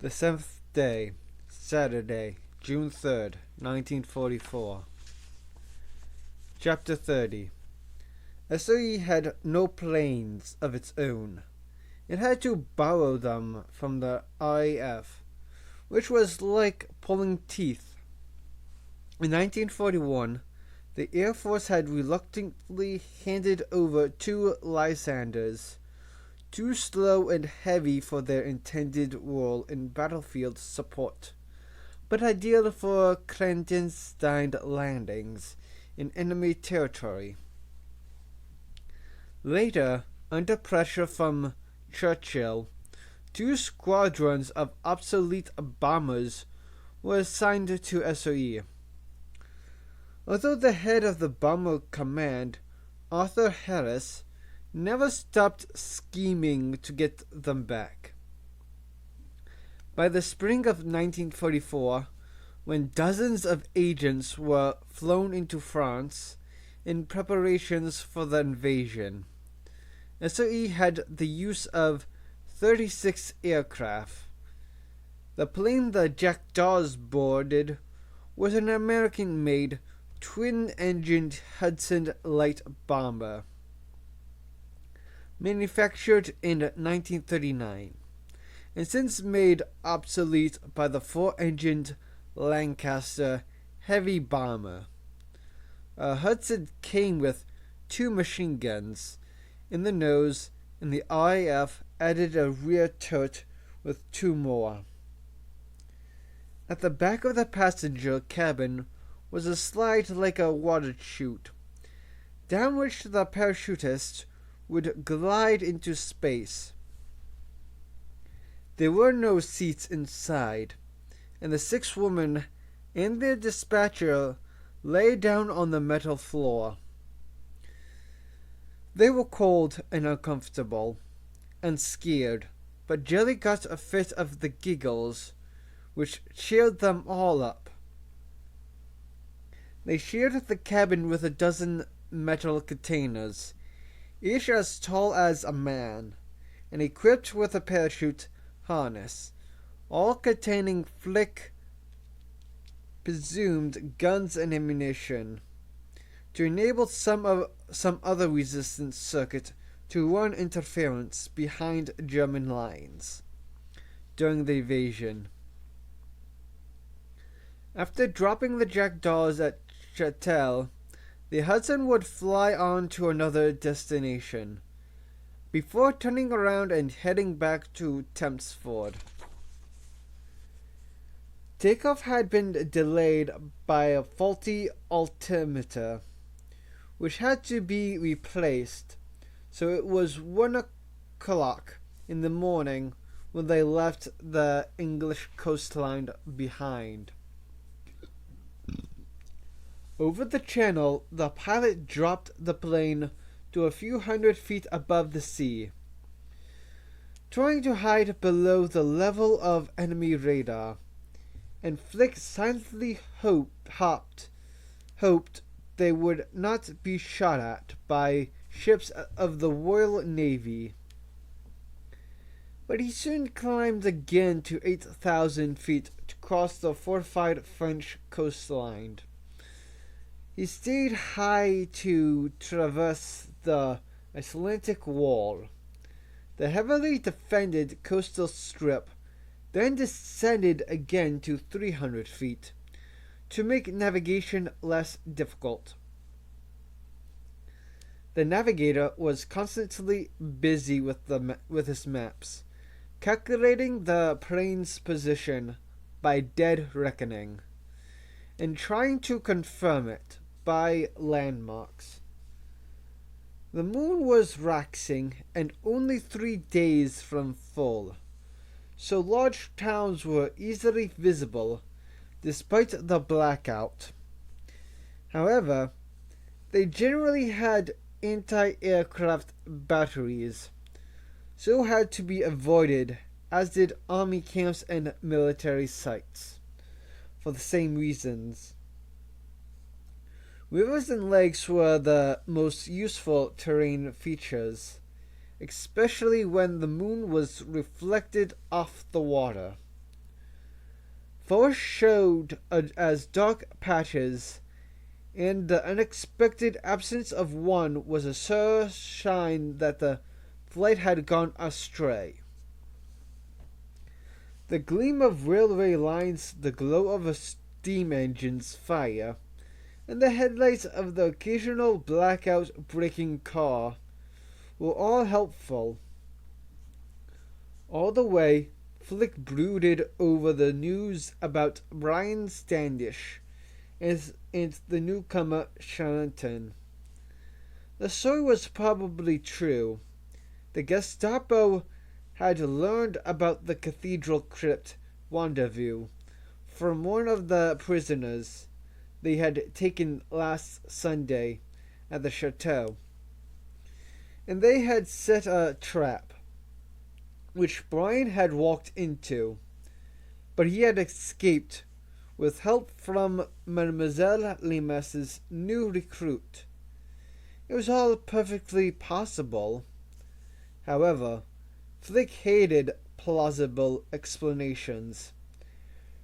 The seventh day, Saturday, June 3rd, 1944. Chapter 30. SOE had no planes of its own. It had to borrow them from the RAF, which was like pulling teeth. In 1941, the Air Force had reluctantly handed over two Lysanders, too slow and heavy for their intended role in battlefield support, but ideal for clandestine landings in enemy territory. Later, under pressure from Churchill, two squadrons of obsolete bombers were assigned to SOE. Although the head of the bomber command, Arthur Harris, never stopped scheming to get them back. By the spring of 1944, when dozens of agents were flown into France in preparations for the invasion, SOE had the use of 36 aircraft. The plane the Jackdaws boarded was an American-made twin-engined Hudson light bomber, manufactured in 1939, and since made obsolete by the four-engined Lancaster heavy bomber. Hudson came with two machine guns in the nose, and the RAF added a rear turret with two more. At the back of the passenger cabin was a slide like a water chute, down which the parachutist would glide into space. There were no seats inside, and the six women and their dispatcher lay down on the metal floor. They were cold and uncomfortable, and scared, but Jelly got a fit of the giggles, which cheered them all up. They shared the cabin with a dozen metal containers, each as tall as a man, and equipped with a parachute harness, all containing presumed guns and ammunition, to enable some other resistance circuit to run interference behind German lines during the invasion. After dropping the Jackdaws at Châtel, the Hudson would fly on to another destination, before turning around and heading back to Chelmsford. Takeoff had been delayed by a faulty altimeter, which had to be replaced, so it was 1 o'clock in the morning when they left the English coastline behind. Over the channel, the pilot dropped the plane to a few hundred feet above the sea, trying to hide below the level of enemy radar, and Flick silently hoped they would not be shot at by ships of the Royal Navy. But he soon climbed again to 8,000 feet to cross the fortified French coastline. He stayed high to traverse the Atlantic Wall, the heavily defended coastal strip, then descended again to 300 feet, to make navigation less difficult. The navigator was constantly busy with his maps, calculating the plane's position by dead reckoning, and trying to confirm it by landmarks. The moon was waxing and only 3 days from full, so large towns were easily visible despite the blackout. However, they generally had anti-aircraft batteries, so had to be avoided, as did army camps and military sites, for the same reasons. Rivers and lakes were the most useful terrain features, especially when the moon was reflected off the water. Forests showed as dark patches, and the unexpected absence of one was a sure sign that the flight had gone astray. The gleam of railway lines, the glow of a steam engine's fire, and the headlights of the occasional blackout braking car were all helpful. All the way, Flick brooded over the news about Brian Standish and the newcomer Shannon. The story was probably true. The Gestapo had learned about the cathedral crypt rendezvous from one of the prisoners they had taken last Sunday at the chateau, and they had set a trap, which Brian had walked into, but he had escaped with help from Mademoiselle Limes's new recruit. It was all perfectly possible. However, Flick hated plausible explanations.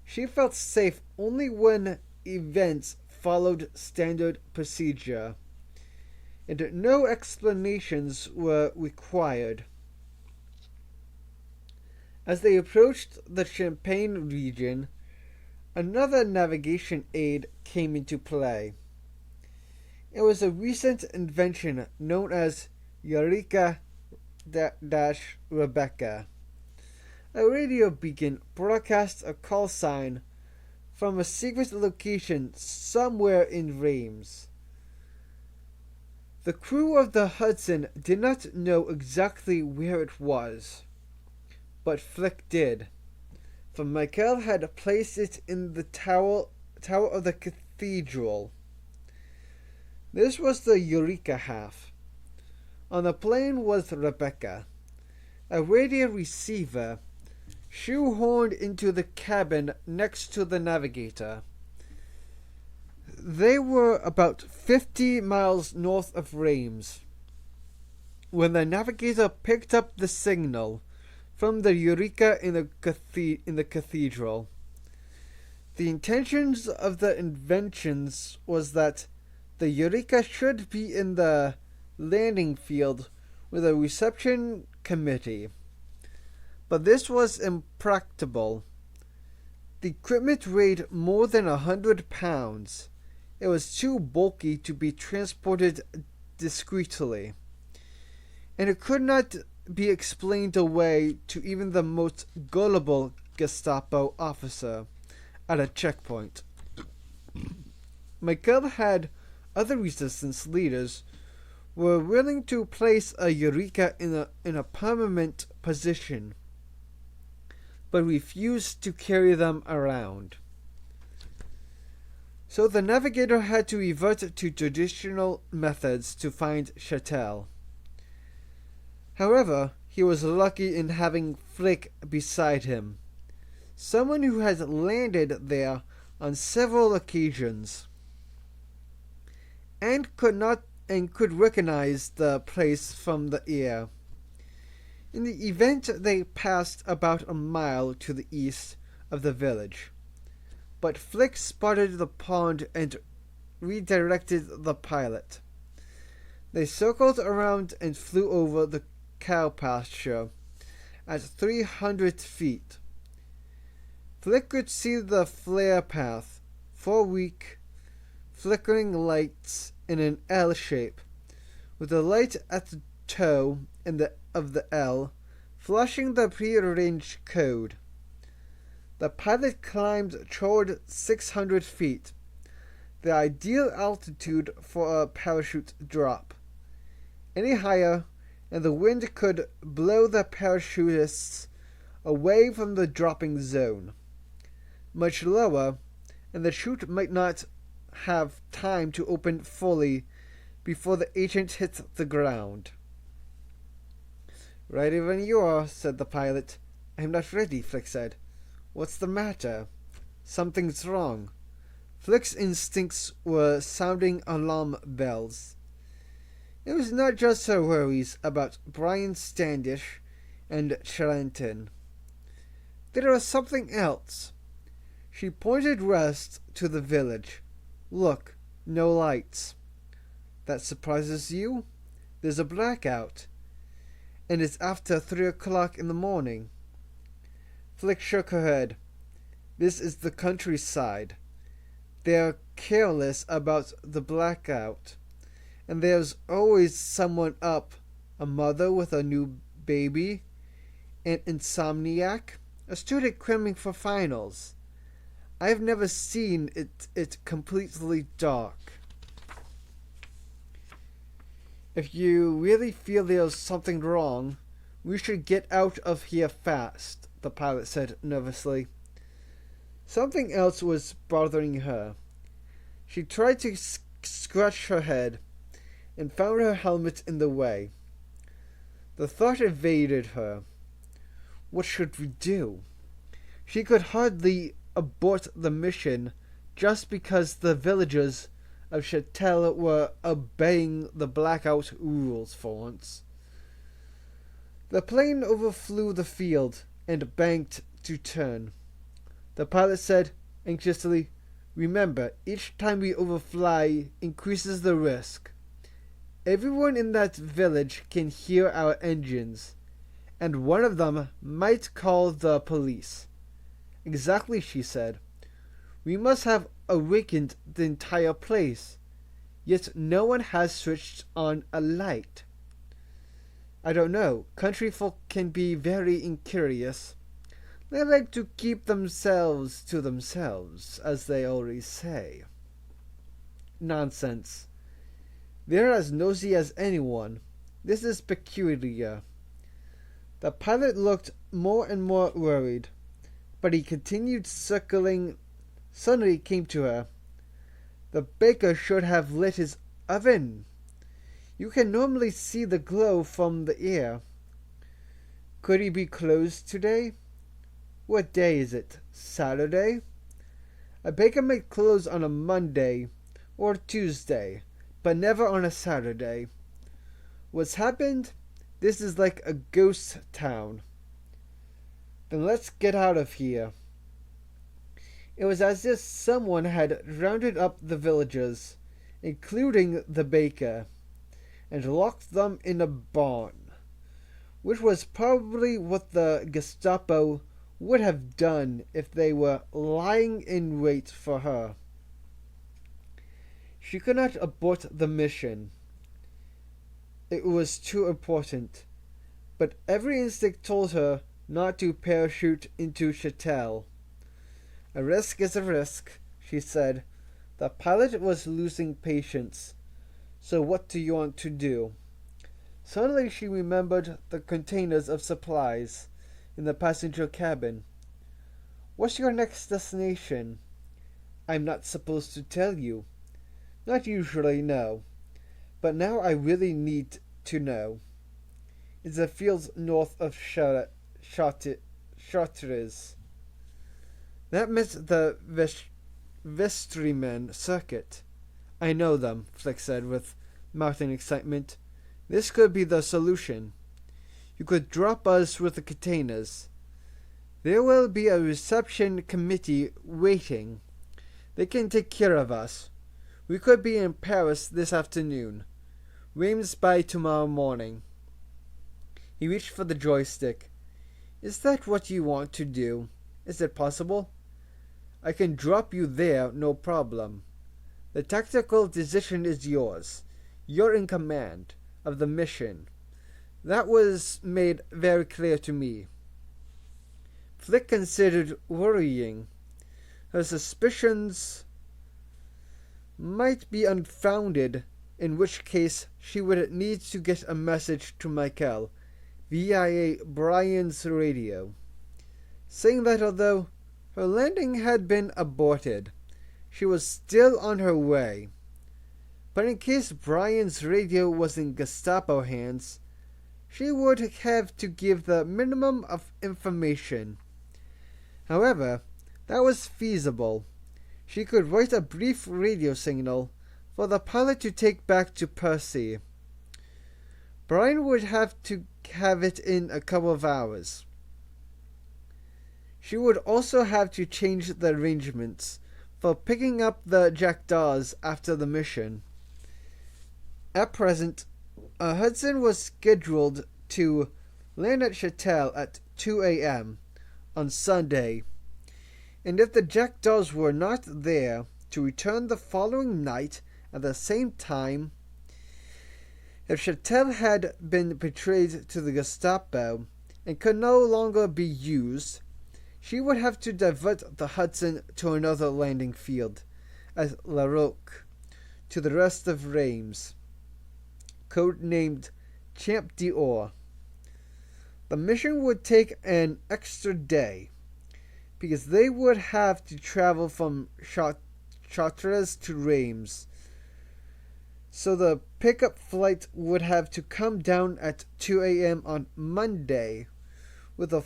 She felt safe only when events followed standard procedure, and no explanations were required. As they approached the Champagne region, another navigation aid came into play. It was a recent invention known as Eureka Rebecca. A radio beacon broadcast a call sign from a secret location somewhere in Reims. The crew of the Hudson did not know exactly where it was, but Flick did, for Michael had placed it in the tower of the cathedral. This was the Eureka half. On the plane was Rebecca, a radio receiver shoehorned into the cabin next to the navigator. They were about 50 miles north of Reims when the navigator picked up the signal from the Eureka in the cathedral. The intentions of the inventions was that the Eureka should be in the landing field with a reception committee, but this was impracticable. The equipment weighed more than 100 pounds. It was too bulky to be transported discreetly, and it could not be explained away to even the most gullible Gestapo officer at a checkpoint. Michael had other resistance leaders were willing to place a Eureka in a permanent position, but refused to carry them around. So the navigator had to revert to traditional methods to find Chatel. However, he was lucky in having Flick beside him, someone who had landed there on several occasions, and could recognize the place from the air. In the event, they passed about a mile to the east of the village, but Flick spotted the pond and redirected the pilot. They circled around and flew over the cow pasture at 300 feet. Flick could see the flare path, 4 weak, flickering lights in an L shape, with a light at the toe of the L flashing the prearranged code. The pilot climbed toward 600 feet, the ideal altitude for a parachute drop. Any higher, and the wind could blow the parachutists away from the dropping zone. Much lower, and the chute might not have time to open fully before the agent hit the ground. "Ready when you are," said the pilot. "I'm not ready," Flick said. "What's the matter?" "Something's wrong." Flick's instincts were sounding alarm bells. It was not just her worries about Brian Standish and Charenton. There was something else. She pointed west to the village. Look, no lights. That surprises you? There's a blackout. And it's after 3 o'clock in the morning. Flick shook her head. This is the countryside. They're careless about the blackout. And there's always someone up. A mother with a new baby. An insomniac. A student cramming for finals. I've never seen it completely dark. If you really feel there's something wrong, we should get out of here fast, the pilot said nervously. Something else was bothering her. She tried to scratch her head and found her helmet in the way. The thought evaded her. What should we do? She could hardly abort the mission just because the villagers of Chattel were obeying the blackout rules for once. The plane overflew the field and banked to turn. The pilot said anxiously, "Remember, each time we overfly increases the risk. Everyone in that village can hear our engines, and one of them might call the police." "Exactly," she said. "We must have awakened the entire place, yet no one has switched on a light." "I don't know. Country folk can be very incurious. They like to keep themselves to themselves, as they always say." "Nonsense. They're as nosy as anyone. This is peculiar." The pilot looked more and more worried, but he continued circling. Suddenly it came to her. The baker should have lit his oven. You can normally see the glow from the air. Could he be closed today? What day is it? Saturday? A baker may close on a Monday or Tuesday, but never on a Saturday. What's happened? This is like a ghost town. Then let's get out of here. It was as if someone had rounded up the villagers, including the baker, and locked them in a barn, which was probably what the Gestapo would have done if they were lying in wait for her. She could not abort the mission. It was too important, but every instinct told her not to parachute into Chattel. "A risk is a risk," she said. The pilot was losing patience. "So what do you want to do?" Suddenly she remembered the containers of supplies in the passenger cabin. "What's your next destination?" "I'm not supposed to tell you." "Not usually, no. But now I really need to know." "It's the fields north of Chartres." That meant the vestrymen circuit. "I know them," Flick said with mounting excitement. "This could be the solution. You could drop us with the containers. There will be a reception committee waiting. They can take care of us. We could be in Paris this afternoon. Reims by tomorrow morning." He reached for the joystick. "Is that what you want to do? Is it possible? I can drop you there, no problem. The tactical decision is yours. You're in command of the mission. That was made very clear to me." Flick considered worrying. Her suspicions might be unfounded, in which case she would need to get a message to Michael via Brian's radio, saying that although her landing had been aborted, she was still on her way. But in case Brian's radio was in Gestapo hands, she would have to give the minimum of information. However, that was feasible. She could write a brief radio signal for the pilot to take back to Percy. Brian would have to have it in a couple of hours. She would also have to change the arrangements for picking up the Jackdaws after the mission. At present, Hudson was scheduled to land at Chattel at 2 a.m. on Sunday, and if the Jackdaws were not there, to return the following night at the same time. If Chattel had been betrayed to the Gestapo and could no longer be used, she would have to divert the Hudson to another landing field at La Roque to the rest of Reims, codenamed Champ d'Or. The mission would take an extra day, because they would have to travel from Chartres to Reims, so the pickup flight would have to come down at 2 a.m. on Monday, with a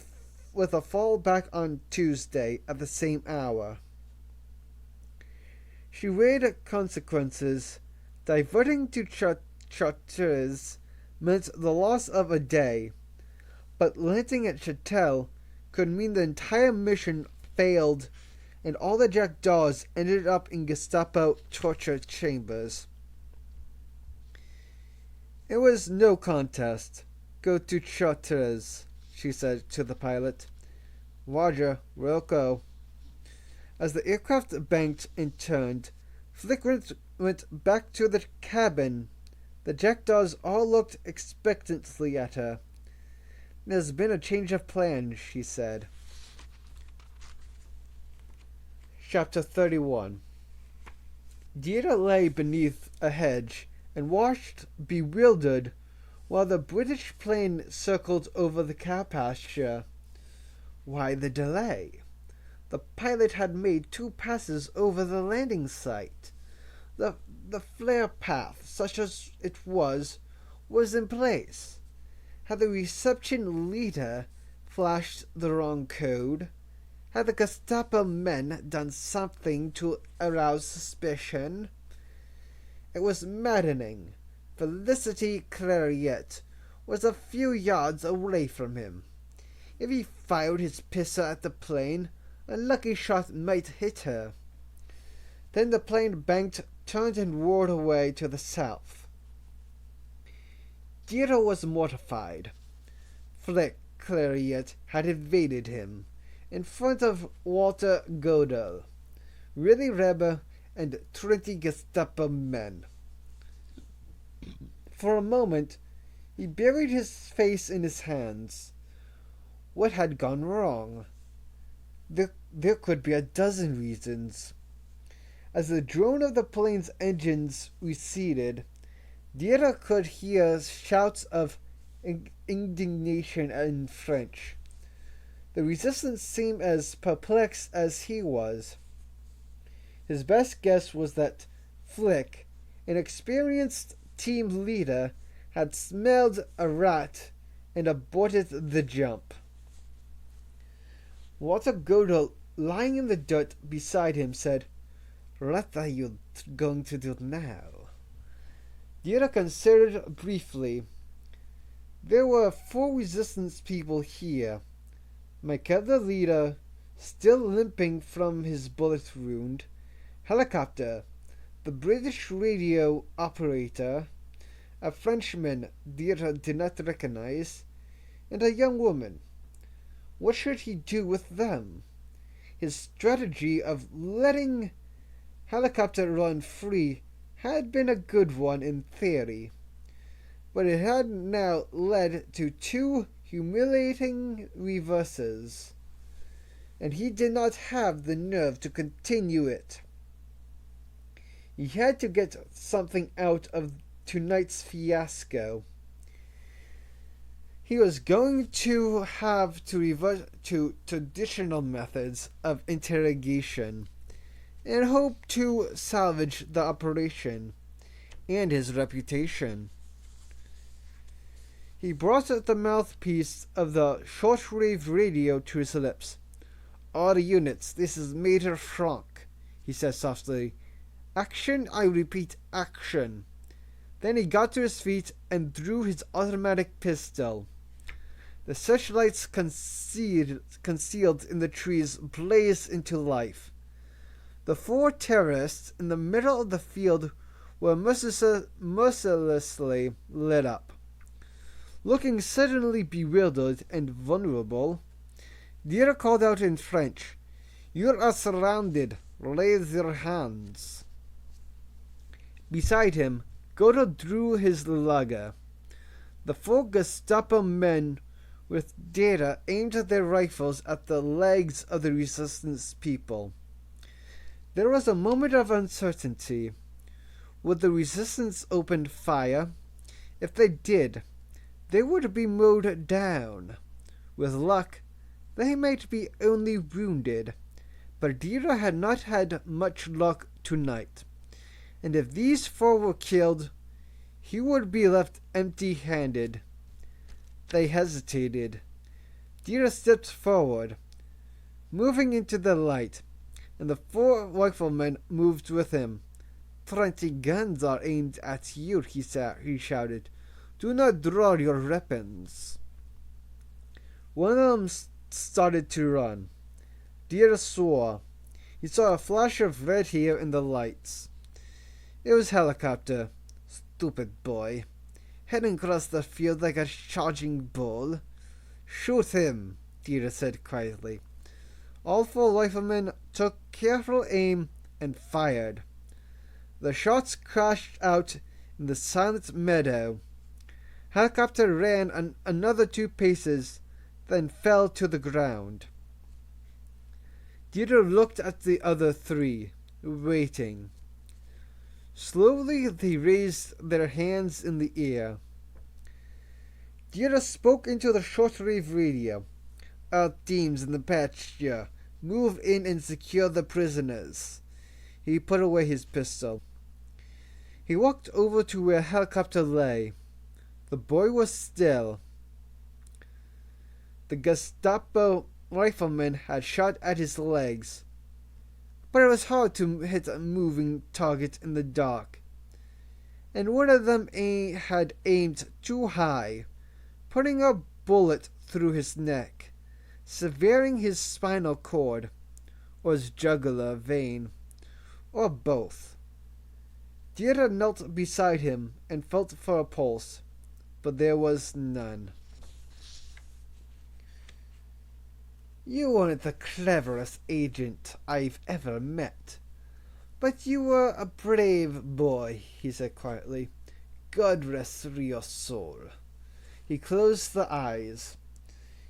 fallback on Tuesday at the same hour. She weighed consequences. Diverting to Chartres meant the loss of a day, but landing at Chattel could mean the entire mission failed and all the Jackdaws ended up in Gestapo torture chambers. It was no contest. Go to Chartres, she said to the pilot. Roger, we'll go. As the aircraft banked and turned, Flick went back to the cabin. The Jackdaws all looked expectantly at her. There's been a change of plans, she said. Chapter 31. Deirdre lay beneath a hedge and watched, bewildered, while the British plane circled over the cow pasture. Why the delay? The pilot had made 2 passes over the landing site. The flare path, such as it was in place. Had the reception leader flashed the wrong code? Had the Gestapo men done something to arouse suspicion? It was maddening. Felicity Clariette was a few yards away from him. If he fired his pistol at the plane, a lucky shot might hit her. Then the plane banked, turned, and roared away to the south. Deirdre was mortified. Flick Clariette had evaded him in front of Walter Godel, Willy Reber, and 20 Gestapo men. For a moment, he buried his face in his hands. What had gone wrong? There could be a dozen reasons. As the drone of the plane's engines receded, Deirdre could hear shouts of indignation in French. The resistance seemed as perplexed as he was. His best guess was that Flick, an experienced team leader, had smelled a rat and aborted the jump. Walter Godel, lying in the dirt beside him, said, "What are you going to do now?" Deirdre considered briefly. There were 4 resistance people here. Michael the leader, still limping from his bullet wound, Helicopter, the British radio operator, a Frenchman Deirdre did not recognize, and a young woman. What should he do with them? His strategy of letting Helicopter run free had been a good one in theory, but it had now led to 2 humiliating reverses, and he did not have the nerve to continue it. He had to get something out of tonight's fiasco. He was going to have to revert to traditional methods of interrogation and hope to salvage the operation and his reputation. He brought the mouthpiece of the shortwave radio to his lips. "All units, this is Major Franck," he said softly. "Action, I repeat, action." Then he got to his feet and drew his automatic pistol. The searchlights concealed in the trees blazed into life. The four terrorists in the middle of the field were mercilessly lit up. Looking suddenly bewildered and vulnerable, Dira called out in French, "You are surrounded. Raise your hands." Beside him, Goto drew his Luger. The four Gestapo men with Data aimed their rifles at the legs of the resistance people. There was a moment of uncertainty. Would the resistance open fire? If they did, they would be mowed down. With luck, they might be only wounded, but Dira had not had much luck tonight, and if these four were killed, he would be left empty-handed. They hesitated. Dira stepped forward, moving into the light, and the four riflemen moved with him. 20 guns are aimed at you, he shouted. Do not draw your weapons. One of them started to run. Dira swore. He saw a flash of red hair in the lights. It was Helicopter. Stupid boy. Heading across the field like a charging bull. Shoot him, Dira said quietly. All four riflemen took careful aim and fired. The shots crashed out in the silent meadow. Helicopter ran another 2 paces, then fell to the ground. Dieter looked at the other 3, waiting. Slowly they raised their hands in the air. Dieter spoke into the shortwave radio. Our teams in the pasture, move in and secure the prisoners. He put away his pistol. He walked over to where Helicopter lay. The boy was still. The Gestapo rifleman had shot at his legs, but it was hard to hit a moving target in the dark, and one of them had aimed too high, putting a bullet through his neck, severing his spinal cord, or his jugular vein, or both. Dieter knelt beside him and felt for a pulse, but there was none. You weren't the cleverest agent I've ever met, but you were a brave boy, he said quietly. God rest your soul. He closed the eyes.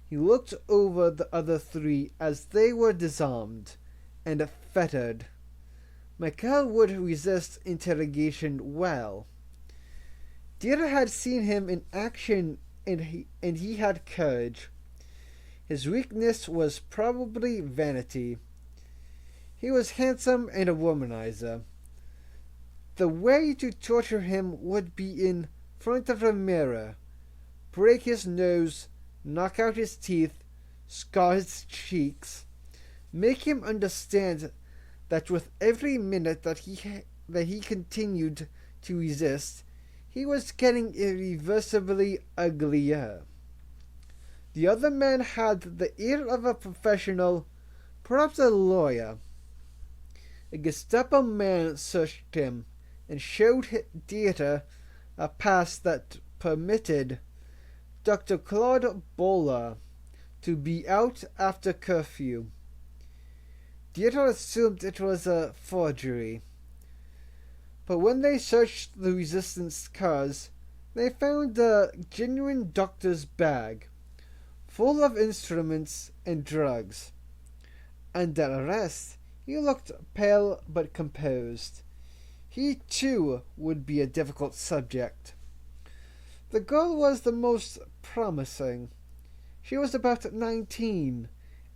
He looked over the other 3 as they were disarmed and fettered. Michael would resist interrogation well. Dieter had seen him in action, and he had courage. His weakness was probably vanity. He was handsome and a womanizer. The way to torture him would be in front of a mirror. Break his nose, knock out his teeth, scar his cheeks, make him understand that with every minute that he continued to resist, he was getting irreversibly uglier. The other man had the air of a professional, perhaps a lawyer. A Gestapo man searched him and showed Dieter a pass that permitted Dr. Claude Boller to be out after curfew. Dieter assumed it was a forgery. But when they searched the resistance cars, they found a genuine doctor's bag, full of instruments and drugs. Under arrest, he looked pale but composed. He, too, would be a difficult subject. The girl was the most promising. She was about 19,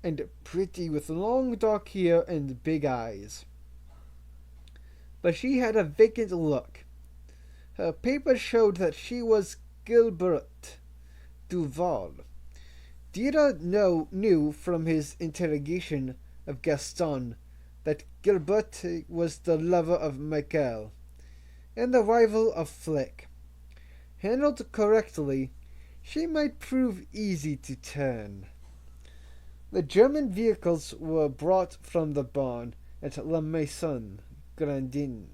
and pretty with long dark hair and big eyes. But she had a vacant look. Her papers showed that she was Gilbert Duval. Dieter knew from his interrogation of Gaston that Gilbert was the lover of Michael and the rival of Flick. Handled correctly, She might prove easy to turn. The German vehicles were brought from the barn at La Maison Grandin.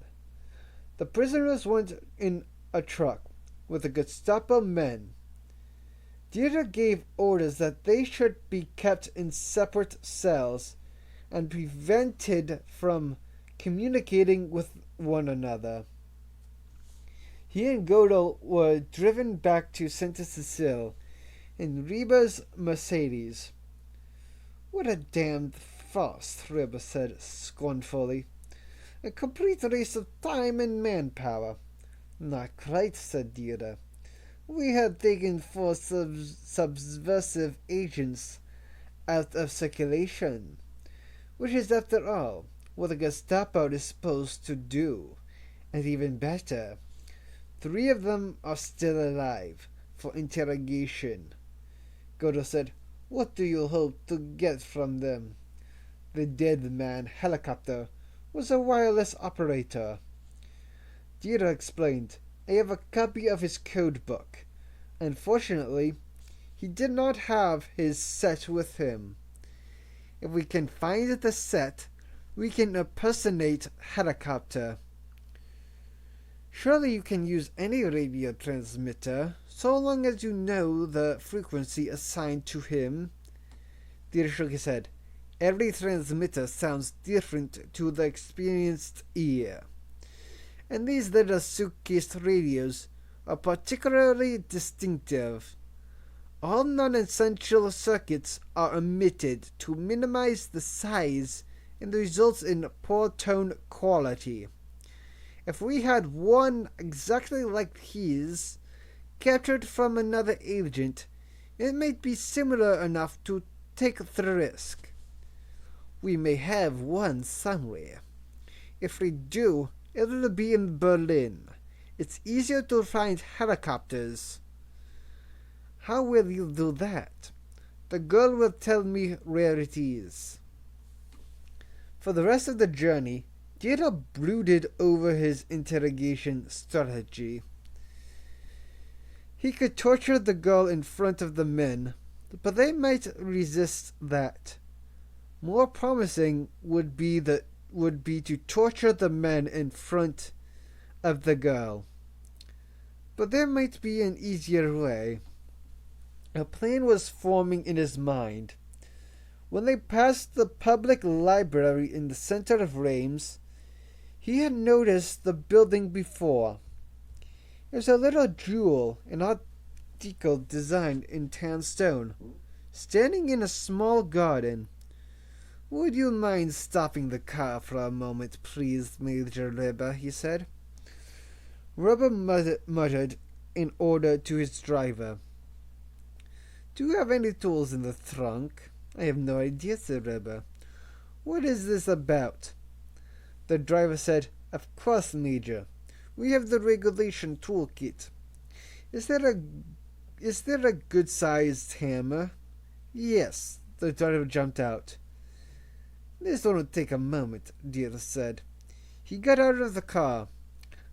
The prisoners went in a truck with the Gestapo men. Dieter gave orders that they should be kept in separate cells and prevented from communicating with one another. He and Godel were driven back to Santa Cecile in Reba's Mercedes. "What a damned farce," Reba said scornfully. "A complete waste of time and manpower." "Not quite," said Dieter. "We had taken 4 subversive agents out of circulation, which is, after all, what the Gestapo is supposed to do, and even better. 3 of them are still alive for interrogation." Godel said, "What do you hope to get from them?" The dead man helicopter was a wireless operator. Dieter explained, "I have a copy of his code book. Unfortunately, he did not have his set with him. If we can find the set, we can impersonate helicopter." "Surely you can use any radio transmitter, so long as you know the frequency assigned to him." Dieter shook his head. "Every transmitter sounds different to the experienced ear. And these little suitcase radios are particularly distinctive. All non-essential circuits are omitted to minimize the size and results in poor tone quality. If we had one exactly like his, captured from another agent, it might be similar enough to take the risk. We may have one somewhere. If we do, it'll be in Berlin. It's easier to find helicopters." "How will you do that?" "The girl will tell me where it is." For the rest of the journey, Dieter brooded over his interrogation strategy. He could torture the girl in front of the men, but they might resist that. More promising would be to torture the men in front of the girl. But there might be an easier way. A plan was forming in his mind. When they passed the public library in the center of Reims, he had noticed the building before. It was a little jewel, an Art Deco design in tan stone, standing in a small garden. "Would you mind stopping the car for a moment, please, Major Reber?" he said. Reber muttered an order to his driver. "Do you have any tools in the trunk?" "I have no idea," said Reber. "What is this about?" The driver said, "Of course, Major. We have the regulation toolkit. Is there a good-sized hammer?" "Yes." The driver jumped out. "This won't take a moment," Dieter said. He got out of the car.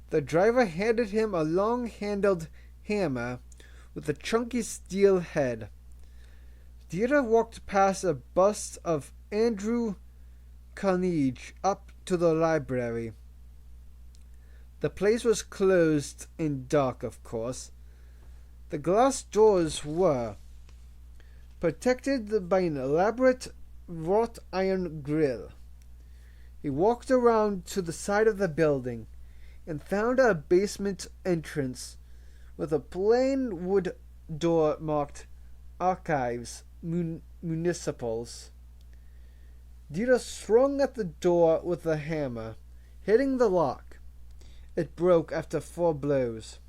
The driver handed him a long-handled hammer with a chunky steel head. Dieter walked past a bust of Andrew Carnegie up to the library. The place was closed and dark, of course. The glass doors were protected by an elaborate wrought iron grill. He walked around to the side of the building and found a basement entrance with a plain wood door marked Archives Municipals. Dieter swung at the door with a hammer, hitting the lock. It broke after 4 blows.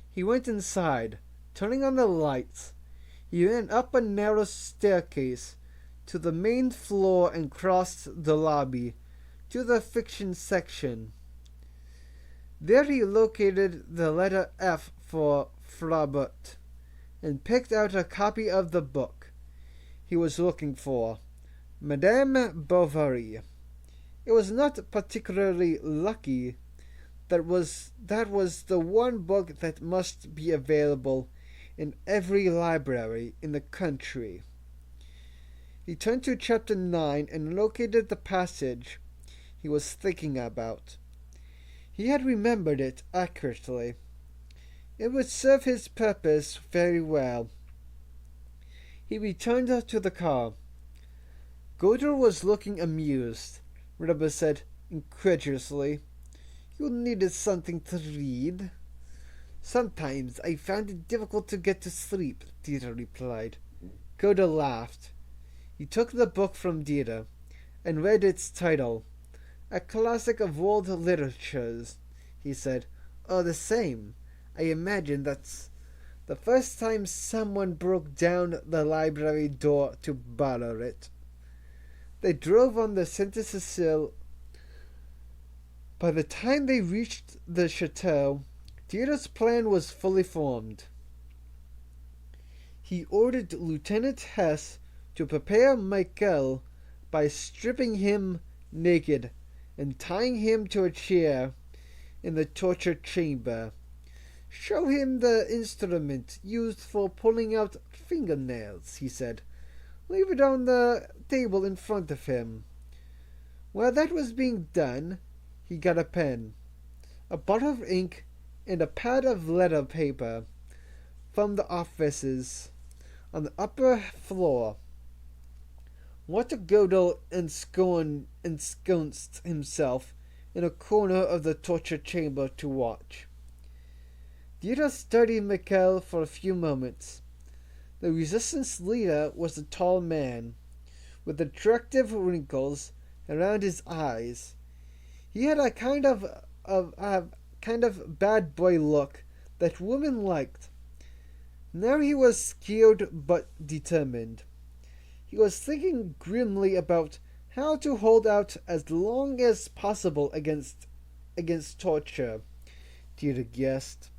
He went inside, turning on the lights. He went up a narrow staircase to the main floor and crossed the lobby to the fiction section. There he located the letter F for Flaubert and picked out a copy of the book he was looking for, Madame Bovary. It was not particularly lucky. That was the one book that must be available in every library in the country. He turned to chapter 9 and located the passage he was thinking about. He had remembered it accurately. It would serve his purpose very well. He returned to the car. Godel was looking amused. Rubber said incredulously, "You needed something to read." "Sometimes I found it difficult to get to sleep," Dieter replied. Godel laughed. He took the book from Dieter and read its title. "A classic of world literatures," he said. "All the same, I imagine that's the first time someone broke down the library door to borrow it." They drove on the Saint-Cecile. By the time they reached the chateau, Dieter's plan was fully formed. He ordered Lieutenant Hess to prepare Michael by stripping him naked and tying him to a chair in the torture chamber. "Show him the instrument used for pulling out fingernails," he said. "Leave it on the table in front of him." While that was being done, he got a pen, a bottle of ink, and a pad of letter paper from the offices on the upper floor. Walter Godel ensconced himself in a corner of the torture chamber to watch. Dieter studied Michael for a few moments. The resistance leader was a tall man, with attractive wrinkles around his eyes. He had a kind of bad boy look that women liked. Now he was scared but determined. He was thinking grimly about how to hold out as long as possible against torture, Dieter guessed.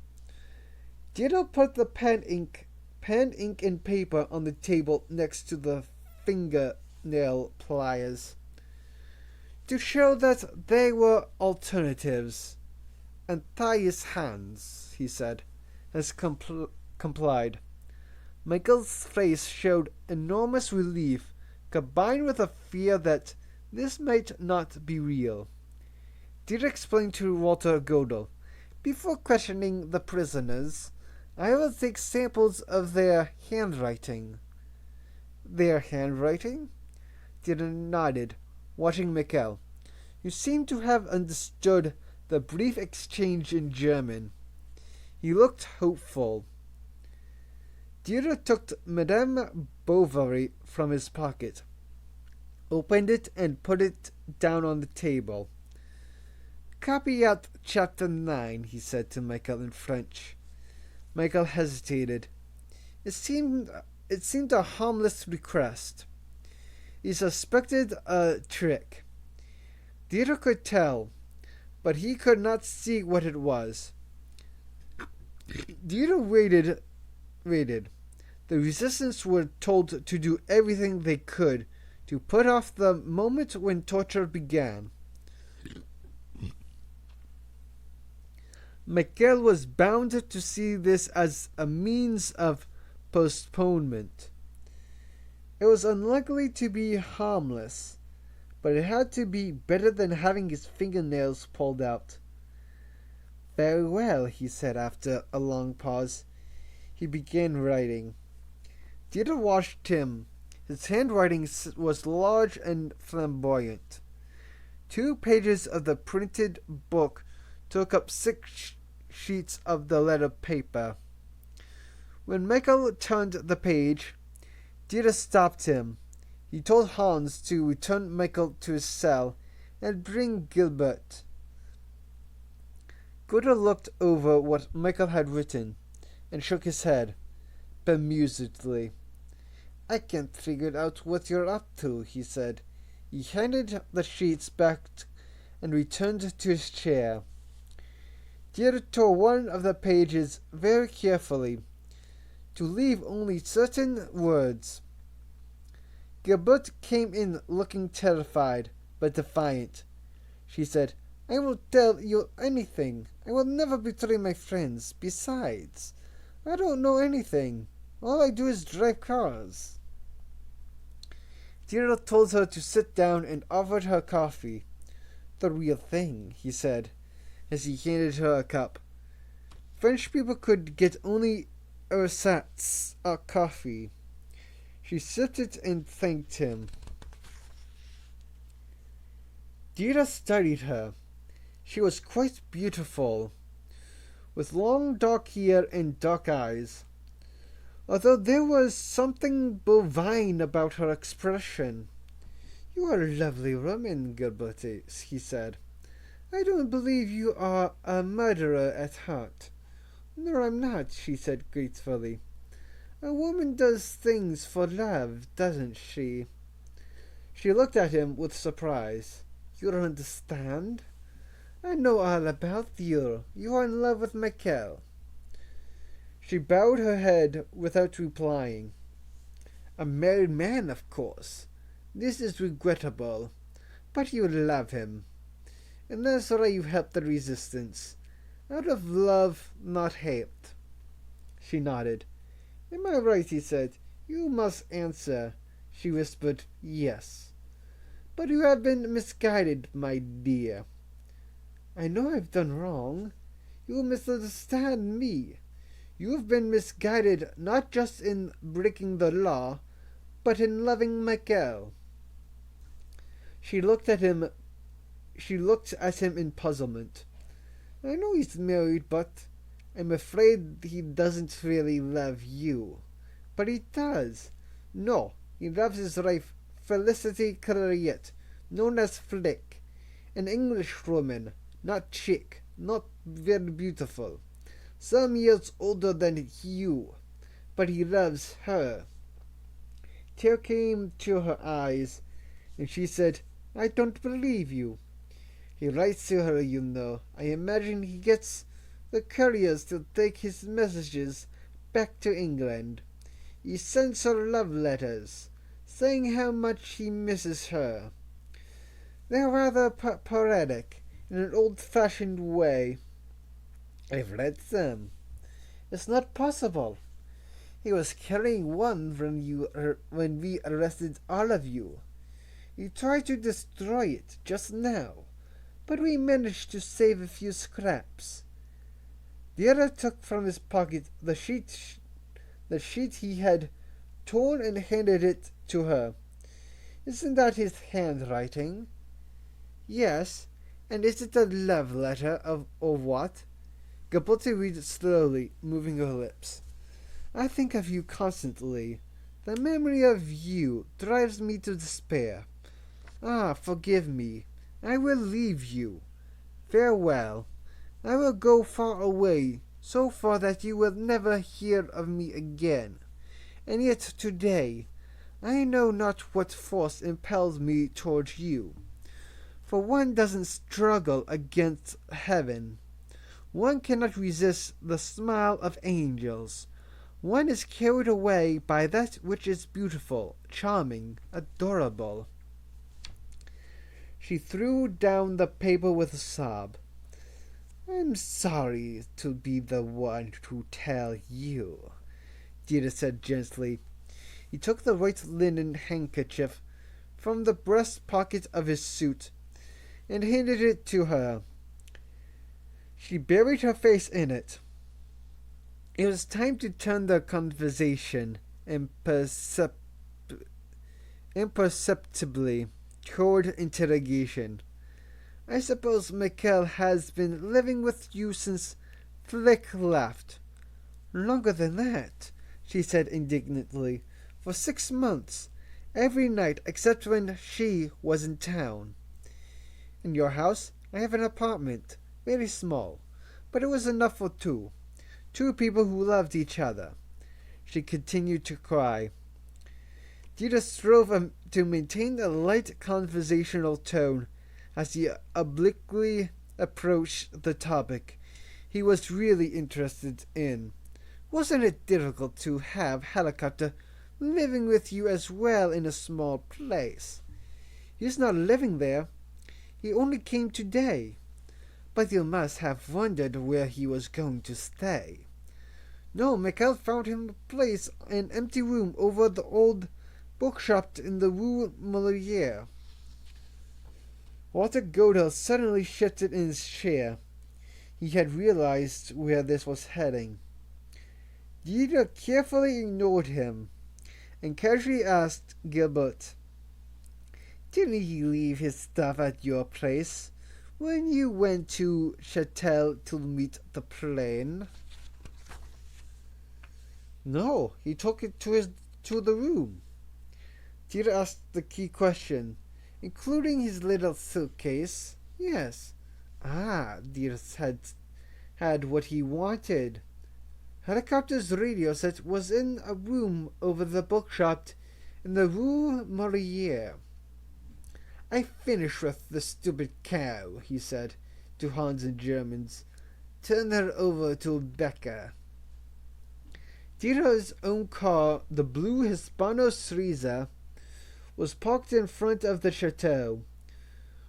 Dieter put the pen, ink, and paper on the table next to the fingernail pliers to show that they were alternatives. "And tie his hands," he said, as complied. Michael's face showed enormous relief, combined with a fear that this might not be real. Dieter explained to Walter Godel, "Before questioning the prisoners, I will take samples of their handwriting." "Their handwriting?" Dieter nodded, watching Michael, who seemed to have understood the brief exchange in German. He looked hopeful. Dieter took Madame Bovary from his pocket, opened it, and put it down on the table. "Copy out chapter 9, he said to Michael in French. Michael hesitated. It seemed a harmless request. He suspected a trick. Dieter could tell, but he could not see what it was. Dieter waited. The resistance were told to do everything they could to put off the moment when torture began. Michael was bound to see this as a means of postponement. It was unlikely to be harmless, but it had to be better than having his fingernails pulled out. "Very well," he said after a long pause. He began writing. Dieter watched him. His handwriting was large and flamboyant. 2 pages of the printed book took up 6 sheets of the letter paper. When Michael turned the page, Dieter stopped him. He told Hans to return Michael to his cell and bring Gilbert. Godel looked over what Michael had written and shook his head bemusedly. "I can't figure out what you're up to," he said. He handed the sheets back and returned to his chair. Dieter tore one of the pages very carefully, to leave only certain words. Gilbert came in looking terrified, but defiant. She said, "I will tell you anything. I will never betray my friends. Besides, I don't know anything. All I do is drive cars. Deirdre told her to sit down and offered her coffee. The real thing, he said, as he handed her a cup. French people could get only ersatz coffee. She sipped it and thanked him. Deirdre studied her. She was quite beautiful, with long dark hair and dark eyes, although there was something bovine about her expression. "You are a lovely woman, Gilbert," he said. "I don't believe you are a murderer at heart." "No, I'm not," she said gratefully. "A woman does things for love, doesn't she?" She looked at him with surprise. "You don't understand? I know all about you. You are in love with Michael." She bowed her head without replying. "A married man, of course. This is regrettable, but you love him. And that's why you helped the resistance. Out of love, not hate." She nodded. "Am I right?" he said. "You must answer." She whispered, "Yes." "But you have been misguided, my dear." "I know I've done wrong. You misunderstand me. You've been misguided not just in breaking the law, but in loving Michael." She looked at him in puzzlement. "I know he's married, but I'm afraid he doesn't really love you." "But he does." "No, he loves his wife, Felicity Clariette, known as Flick, an English woman, not chic, not very beautiful, some years older than you, but he loves her." Tear came to her eyes, and she said, "I don't believe you." "He writes to her, you know. I imagine he gets the couriers to take his messages back to England. He sends her love letters, saying how much he misses her. They're rather poetic, in an old-fashioned way. I've read them. It's not possible. He was carrying one when we arrested all of you. He tried to destroy it just now, but we managed to save a few scraps." The other took from his pocket the sheet he had torn and handed it to her. "Isn't that his handwriting?" "Yes. And is it a love letter or what?" Gilberti read it slowly, moving her lips. "I think of you constantly. The memory of you drives me to despair. Ah, forgive me. I will leave you. Farewell. I will go far away, so far that you will never hear of me again. And yet today I know not what force impels me towards you. For one doesn't struggle against heaven. One cannot resist the smile of angels. One is carried away by that which is beautiful, charming, adorable." She threw down the paper with a sob. "I'm sorry to be the one to tell you," Deirdre said gently. He took the white linen handkerchief from the breast pocket of his suit and handed it to her. She buried her face in it. It was time to turn the conversation imperceptibly toward interrogation. "I suppose Michael has been living with you since Flick left." "Longer than that," she said indignantly. "For 6 months. Every night except when she was in town." "In your house? I have an apartment. Very small. But it was enough for two. Two people who loved each other." She continued to cry. Deirdre strove to maintain a light conversational tone as he obliquely approached the topic he was really interested in. "Wasn't it difficult to have Helicopter living with you as well in a small place? He's not living there. He only came today. But you must have wondered where he was going to stay." No, Mikhail found him a place, an empty room over the old bookshop in the Rue Moliere. Walter Godel suddenly shifted in his chair. He had realized where this was heading. Dieter carefully ignored him and casually asked Gilbert, "Didn't he leave his stuff at your place when you went to Châtel to meet the plane?" "No, he took it to the room." Dieter asked the key question. "Including his little suitcase?" "Yes." "Ah," Dieter had what he wanted. Helicopter's radio set was in a room over the bookshop in the Rue Moliere. "I finished with the stupid cow," he said to Hans in German. "Turn her over to Becker." Dieter's own car, the blue Hispano Suiza, was parked in front of the chateau,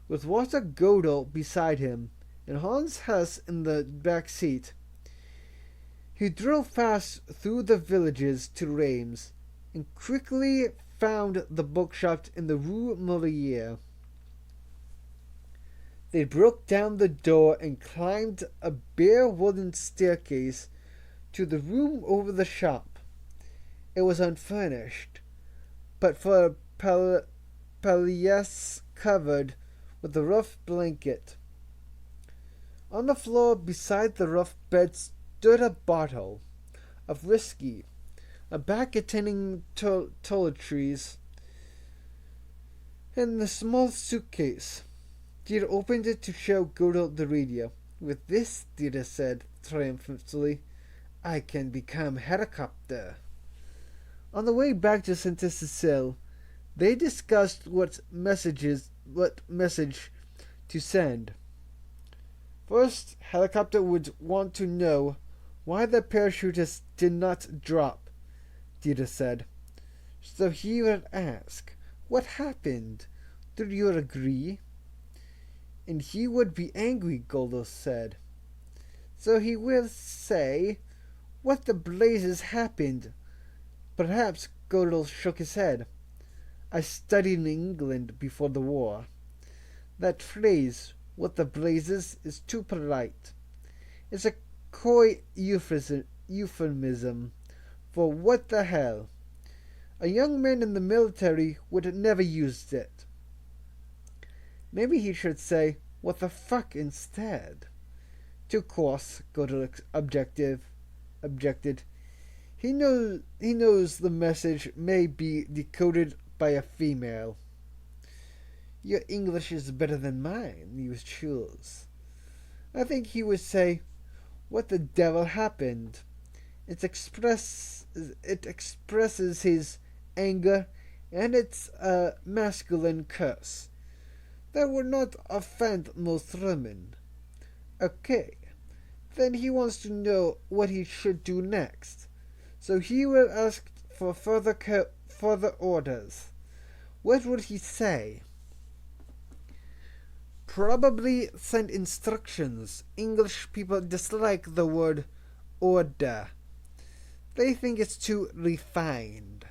with Walter Godel beside him and Hans Hess in the back seat. He drove fast through the villages to Reims and quickly found the bookshop in the Rue Moliere. They broke down the door and climbed a bare wooden staircase to the room over the shop. It was unfurnished, but for a palliasse covered with a rough blanket. On the floor beside the rough bed stood a bottle of whiskey, a bag containing toiletries, and the small suitcase. Dieter opened it to show Godel the radio. "With this," Dieter said triumphantly, "I can become helicopter." On the way back to Saint-Cécile, they discussed what message to send. First, Helicopter would want to know why the parachutists did not drop, Dieter said. So he would ask, "What happened? Did you agree?" "And he would be angry," Godel said. "So he will say, 'What the blazes happened?'" Perhaps. Godel shook his head. "I studied in England before the war. That phrase, 'what the blazes,' is too polite. It's a coy euphemism for 'what the hell.' A young man in the military would never use it." "Maybe he should say, 'what the fuck,' instead." "Too coarse," Godel objected. He knows the message may be decoded by a female." "Your English is better than mine," mused Schulz. "I think he would say, 'What the devil happened?' It expresses his anger, and it's a masculine curse. That would not offend most women." "Okay. Then he wants to know what he should do next. So he will ask for further orders. What would he say?" "Probably send instructions. English people dislike the word order. They think it's too refined."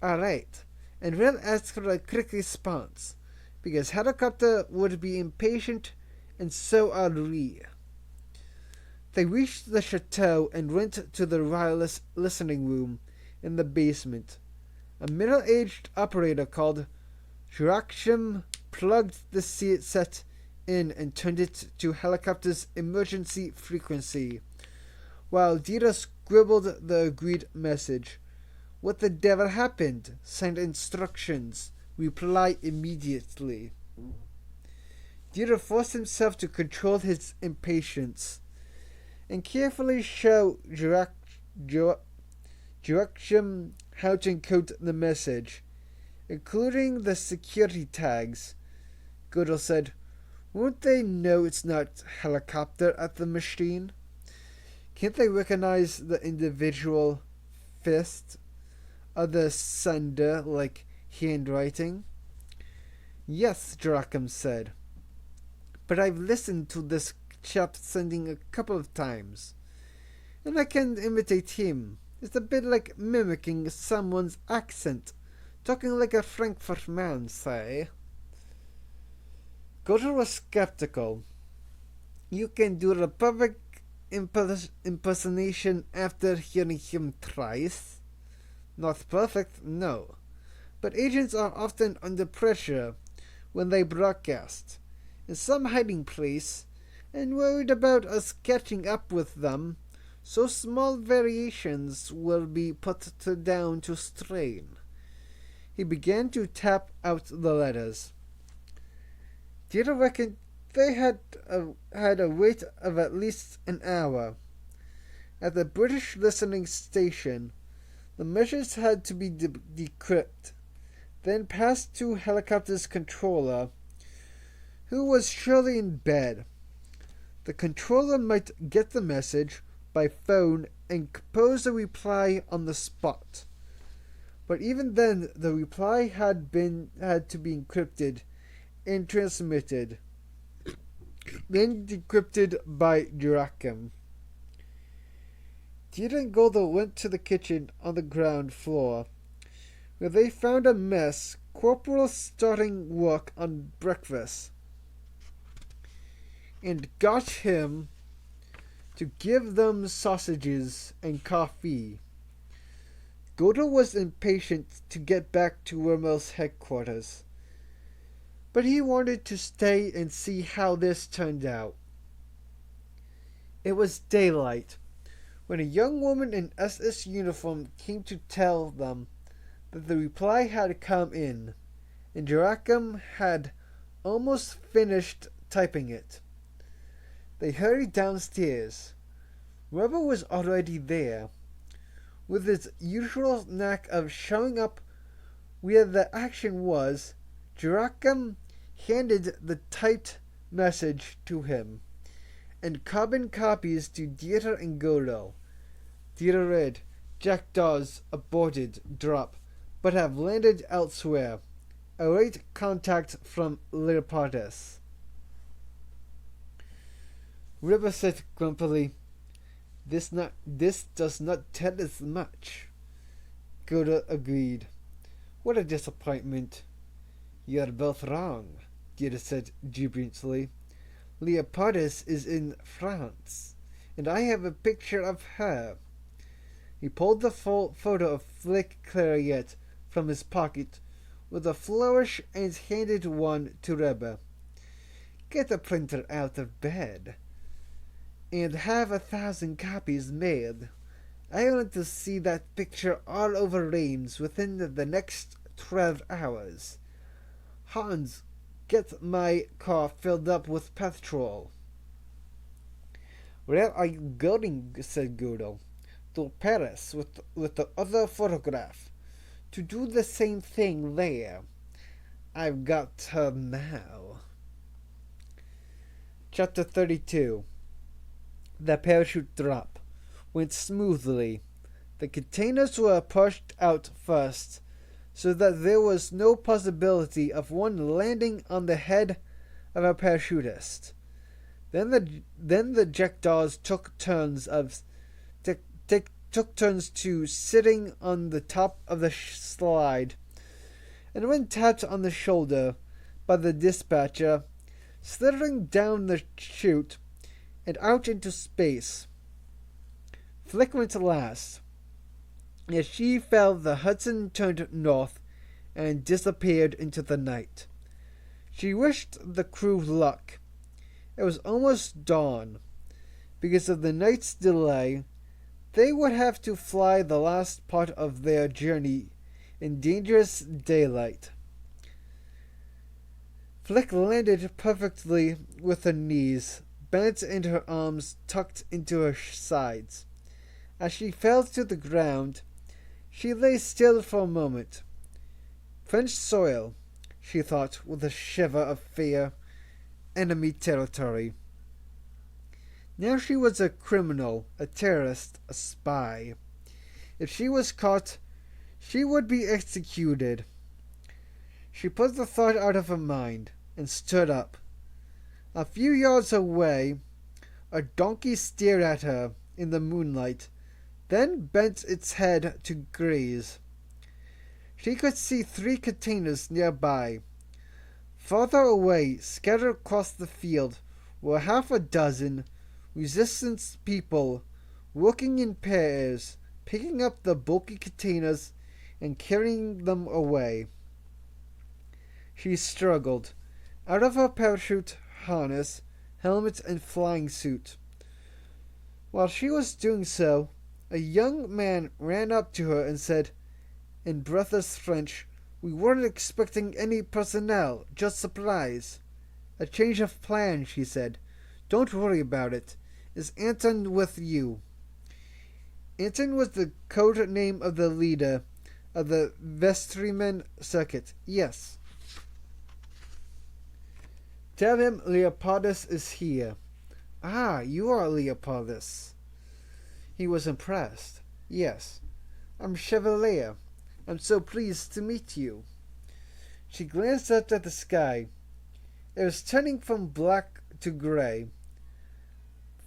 "All right. And we'll ask for a quick response, because Helicopter would be impatient, and so are we." They reached the chateau and went to the wireless listening room in the basement. A middle-aged operator called Joachim plugged the set in and turned it to Helicopter's emergency frequency, while Dieter scribbled the agreed message. "What the devil happened? Send instructions. Reply immediately." Dieter forced himself to control his impatience and carefully show Joachim how to encode the message, including the security tags. Godel said, "Won't they know it's not Helicopter at the machine? Can't they recognize the individual fist of the sender like handwriting?" "Yes," Joachim said. "But I've listened to this chap sending a couple of times. and I can imitate him. It's a bit like mimicking someone's accent, talking like a Frankfurt man, say. Goddard was skeptical. You can do the perfect impersonation after hearing him thrice. Not perfect, no. But agents are often under pressure when they broadcast, in some hiding place, and worried about us catching up with them, so small variations will be put down to strain. He began to tap out the letters. Dieter reckoned they had a wait of at least an hour. At the British listening station, the messages had to be decrypted, then passed to helicopter's controller, who was surely in bed. The controller might get the message by phone and compose a reply on the spot. But even then, the reply had to be encrypted and transmitted, then decrypted by Joachim. Dieter and Golda went to the kitchen on the ground floor, where they found a mess, Corporal starting work on breakfast, and got him to give them sausages and coffee. Golda was impatient to get back to Rommel's headquarters, but he wanted to stay and see how this turned out. It was daylight when a young woman in SS uniform came to tell them that the reply had come in, and Joachim had almost finished typing it. They hurried downstairs. Rommel was already there, with his usual knack of showing up where the action was. Joachim handed the typed message to him, and carbon copies to Dieter and Golda. Dieter read, "Jackdaws aborted drop, but have landed elsewhere. Await contact from Leopardus." Ribber said grumpily, This does not tell us much." Golda agreed. "What a disappointment." "You're both wrong," Dieter said jubilantly. "Leopardus is in France, and I have a picture of her." He pulled the photo of Flick Clariette from his pocket with a flourish and handed one to Reba. "Get the printer out of bed and have 1,000 copies made. I want to see that picture all over Reims within the next 12 hours. Hans, get my car filled up with petrol." "Where are you going?" said Golda. "To Paris with the other photograph, to do the same thing there. I've got her now." Chapter 32. The parachute drop went smoothly. The containers were pushed out first, so that there was no possibility of one landing on the head of a parachutist. Then the Jackdaws took turns to sitting on the top of the slide, and when tapped on the shoulder by the dispatcher, slithering down the chute and out into space. Flick went last. As she fell, the Hudson turned north and disappeared into the night. She wished the crew luck. It was almost dawn. Because of the night's delay, they would have to fly the last part of their journey in dangerous daylight. Flick landed perfectly with her knees bent and her arms tucked into her sides. As she fell to the ground, she lay still for a moment. French soil, she thought with a shiver of fear. Enemy territory. Now she was a criminal, a terrorist, a spy. If she was caught, she would be executed. She put the thought out of her mind and stood up. A few yards away, a donkey stared at her in the moonlight, then bent its head to graze. She could see 3 containers nearby. Farther away, scattered across the field, were half a dozen resistance people working in pairs, picking up the bulky containers and carrying them away. She struggled out of her parachute harness, helmet, and flying suit. While she was doing so, a young man ran up to her and said, in breathless French, "We weren't expecting any personnel, just supplies." "A change of plan," she said. "Don't worry about it. Is Anton with you?" Anton was the code name of the leader of the vestryman circuit. "Yes." "Tell him Leopardus is here." "Ah, you are Leopardus." He was impressed. "Yes, I'm Chevalier. I'm so pleased to meet you." She glanced up at the sky. It was turning from black to gray.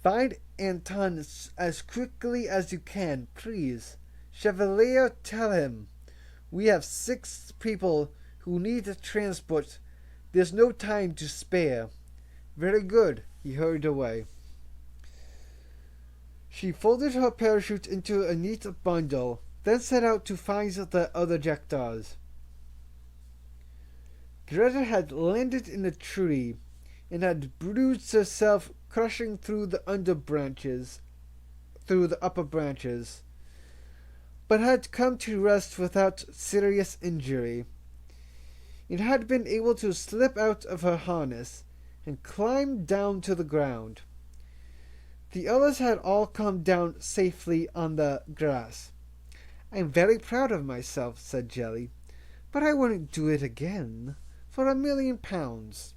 "Find Anton as quickly as you can, please. Chevalier, tell him. We have 6 people who need transport. There's no time to spare." "Very good." He hurried away. She folded her parachute into a neat bundle, then set out to find the other jackdaws. Greta had landed in a tree and had bruised herself, crushing through the upper branches, but had come to rest without serious injury. It had been able to slip out of her harness and climb down to the ground. The others had all come down safely on the grass. "I'm very proud of myself," said Jelly, "but I wouldn't do it again for £1,000,000.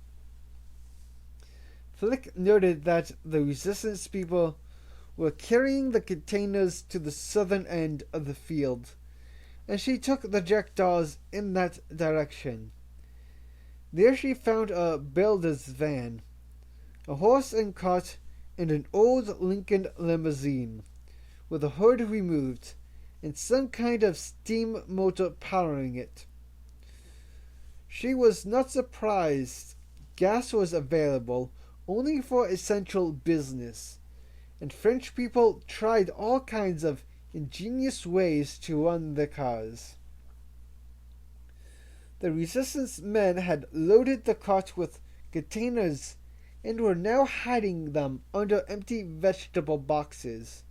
Flick noted that the resistance people were carrying the containers to the southern end of the field, and she took the jackdaws in that direction. There she found a builder's van, a horse and cart, and an old Lincoln limousine, with the hood removed, and some kind of steam motor powering it. She was not surprised. Gas was available only for essential business, and French people tried all kinds of ingenious ways to run their cars. The resistance men had loaded the cart with containers and were now hiding them under empty vegetable boxes.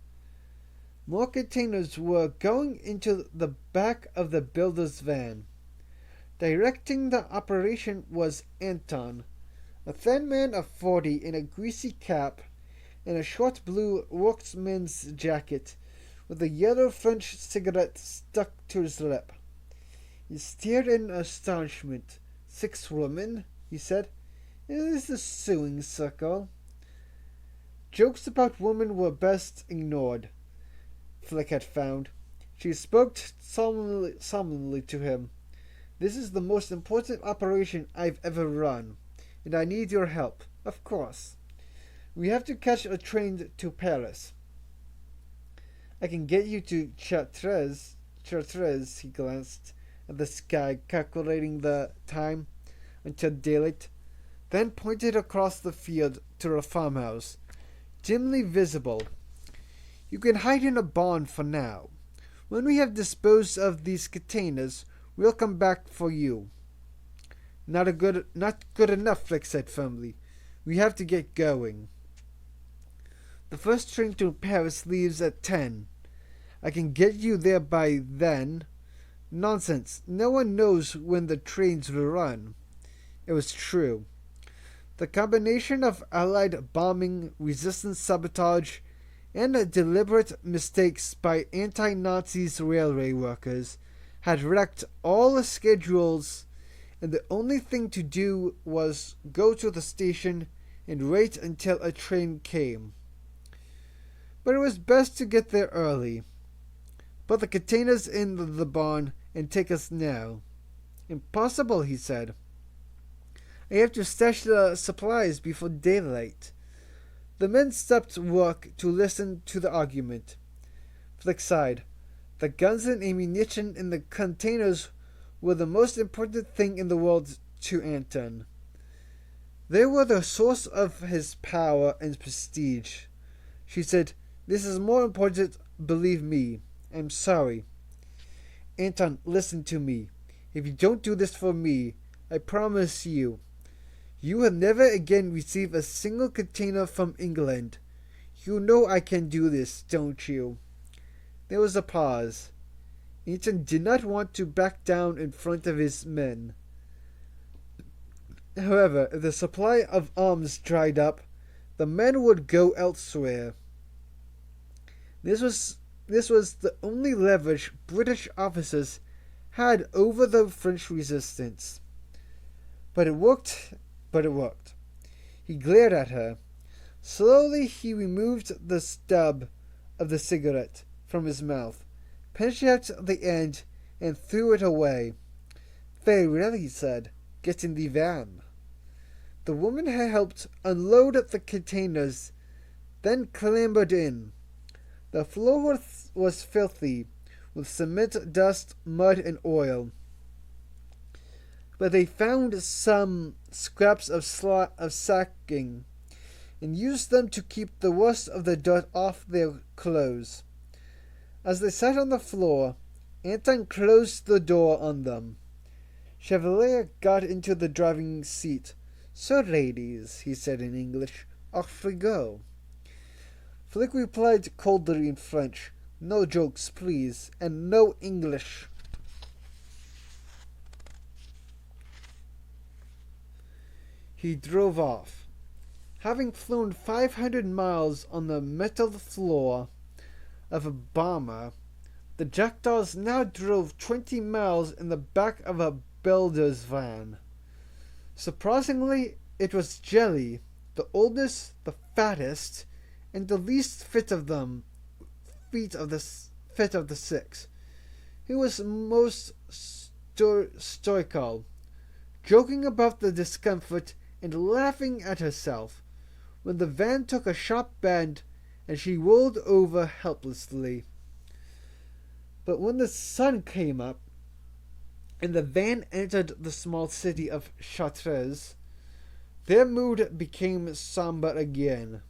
More containers were going into the back of the builder's van. Directing the operation was Anton, a thin man of 40 in a greasy cap and a short blue workman's jacket with a yellow French cigarette stuck to his lip. He stared in astonishment. 6 women, he said. It is the sewing circle. Jokes about women were best ignored, Flick had found. She spoke solemnly to him. "This is the most important operation I've ever run, and I need your help, of course. We have to catch a train to Paris. I can get you to Chartres, he glanced at the sky, calculating the time until daylight, then pointed across the field to a farmhouse, dimly visible. "You can hide in a barn for now. When we have disposed of these containers, we'll come back for you." Not good enough," Flick said firmly. "We have to get going. The first train to Paris leaves at 10. I can get you there by then." "Nonsense. No one knows when the trains will run." It was true. The combination of Allied bombing, resistance sabotage, and deliberate mistakes by anti-Nazis railway workers had wrecked all the schedules, and the only thing to do was go to the station and wait until a train came. But it was best to get there early. "Put the containers in the barn and take us now." "Impossible," he said. "I have to stash the supplies before daylight." The men stopped work to listen to the argument. Flick sighed. The guns and ammunition in the containers were the most important thing in the world to Anton. They were the source of his power and prestige. She said, "This is more important, believe me. I'm sorry." "Anton, listen to me. If you don't do this for me, I promise you, you will never again receive a single container from England. You know I can do this, don't you?" There was a pause. Anton did not want to back down in front of his men. However, if the supply of arms dried up, the men would go elsewhere. This was the only leverage British officers had over the French resistance. But it worked. He glared at her. Slowly he removed the stub of the cigarette from his mouth, pinched out the end, and threw it away. "Very well," he said. "Get in the van." The woman had helped unload the containers, then clambered in. The floor was filthy, with cement, dust, mud, and oil. But they found some scraps of sacking, and used them to keep the worst of the dirt off their clothes. As they sat on the floor, Anton closed the door on them. Chevalier got into the driving seat. "So, ladies," he said in English, "off we go." Flick replied coldly in French, "No jokes, please, and no English." He drove off. Having flown 500 miles on the metal floor of a bomber, the Jackdaws now drove 20 miles in the back of a builder's van. Surprisingly, it was Jelly, the oldest, the fattest, and the least fit of the six, who was most stoical, joking about the discomfort and laughing at herself, when the van took a sharp bend and she rolled over helplessly. But when the sun came up and the van entered the small city of Chartres, their mood became somber again.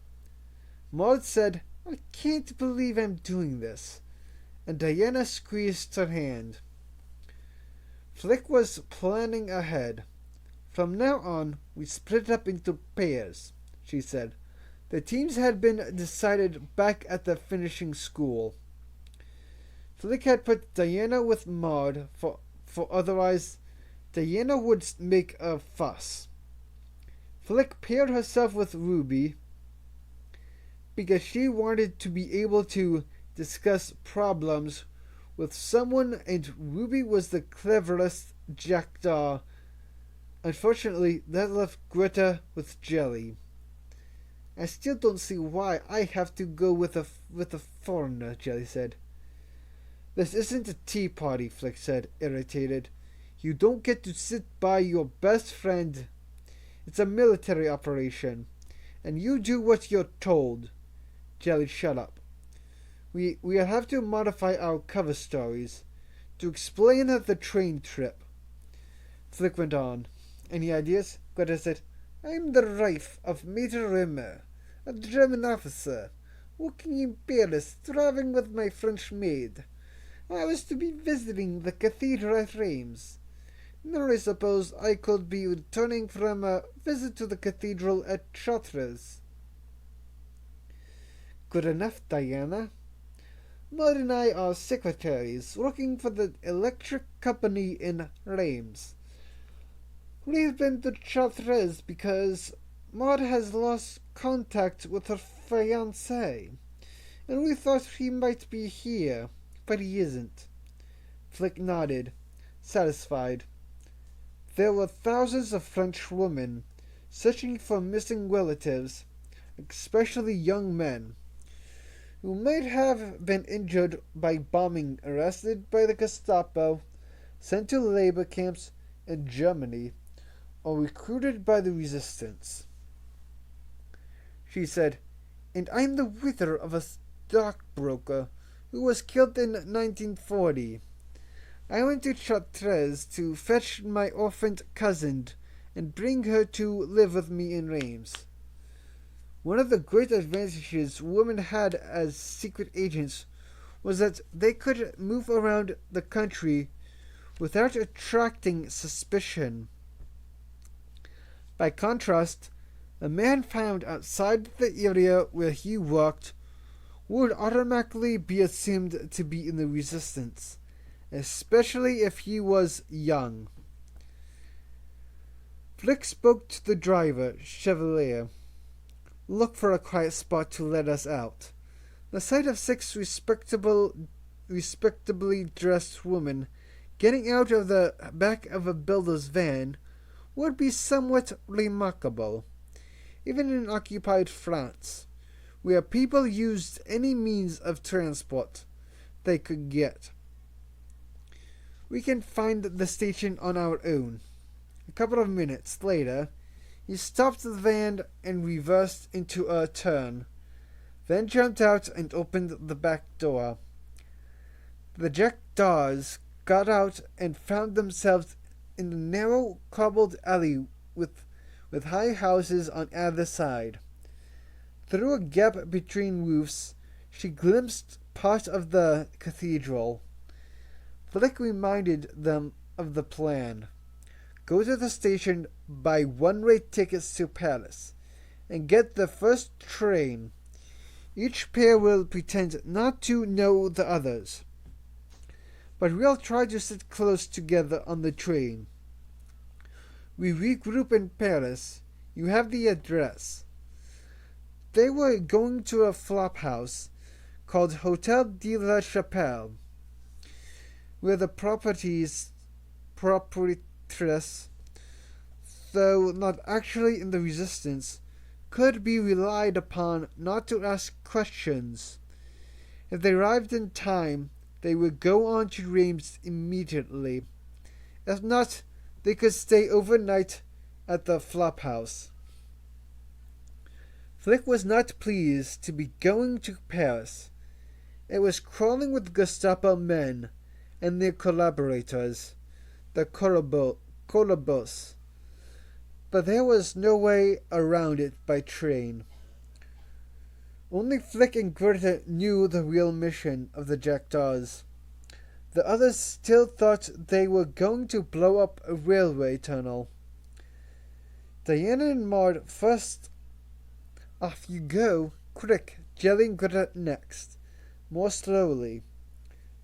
Maud said, "I can't believe I'm doing this," and Diana squeezed her hand. Flick was planning ahead. "From now on, we split up into pairs," she said. The teams had been decided back at the finishing school. Flick had put Diana with Maud, for otherwise Diana would make a fuss. Flick paired herself with Ruby because she wanted to be able to discuss problems with someone, and Ruby was the cleverest Jackdaw. Unfortunately, that left Greta with Jelly. "I still don't see why I have to go with a foreigner," Jelly said. "This isn't a tea party," Flick said, irritated. "You don't get to sit by your best friend. It's a military operation, and you do what you're told." Jelly, shut up. We'll have to modify our cover stories to explain the train trip." Flick went on. "Any ideas?" Greta said. "I'm the wife of Major Rimmer, a German officer, working in Paris, traveling with my French maid. I was to be visiting the cathedral at Reims. Now I suppose I could be returning from a visit to the cathedral at Chartres." "Good enough, Diana. Maud and I are secretaries, working for the electric company in Reims. We've been to Chartres because Maud has lost contact with her fiancé, and we thought he might be here, but he isn't." Flick nodded, satisfied. There were thousands of French women searching for missing relatives, especially young men, who might have been injured by bombing, arrested by the Gestapo, sent to labor camps in Germany, or recruited by the resistance. She said, and I'm the widow of a stockbroker who was killed in 1940. I went to Chartres to fetch my orphaned cousin and bring her to live with me in Reims. One of the great advantages women had as secret agents was that they could move around the country without attracting suspicion. By contrast, a man found outside the area where he worked would automatically be assumed to be in the resistance, especially if he was young. Flick spoke to the driver, Chevalier. Look for a quiet spot to let us out. The sight of 6 respectably dressed women getting out of the back of a builder's van would be somewhat remarkable, even in occupied France, where people used any means of transport they could get. We can find the station on our own. A couple of minutes later, he stopped the van and reversed into a turn, then jumped out and opened the back door. The Jackdaws got out and found themselves in a narrow cobbled alley with high houses on either side. Through a gap between roofs, she glimpsed part of the cathedral. Flick reminded them of the plan. Go to the station, buy one-way tickets to Paris, and get the first train. Each pair will pretend not to know the others, but we'll try to sit close together on the train. We regroup in Paris. You have the address. They were going to a flop house called Hotel de la Chapelle, where the proprietress, though not actually in the resistance, could be relied upon not to ask questions. If they arrived in time, they would go on to Reims immediately. If not, they could stay overnight at the flop house. Flick was not pleased to be going to Paris. It was crawling with Gestapo men and their collaborators, the Colobos, but there was no way around it by train. Only Flick and Greta knew the real mission of the Jackdaws. The others still thought they were going to blow up a railway tunnel. Diana and Maud first. Off you go, quick, jelling Greta next, more slowly.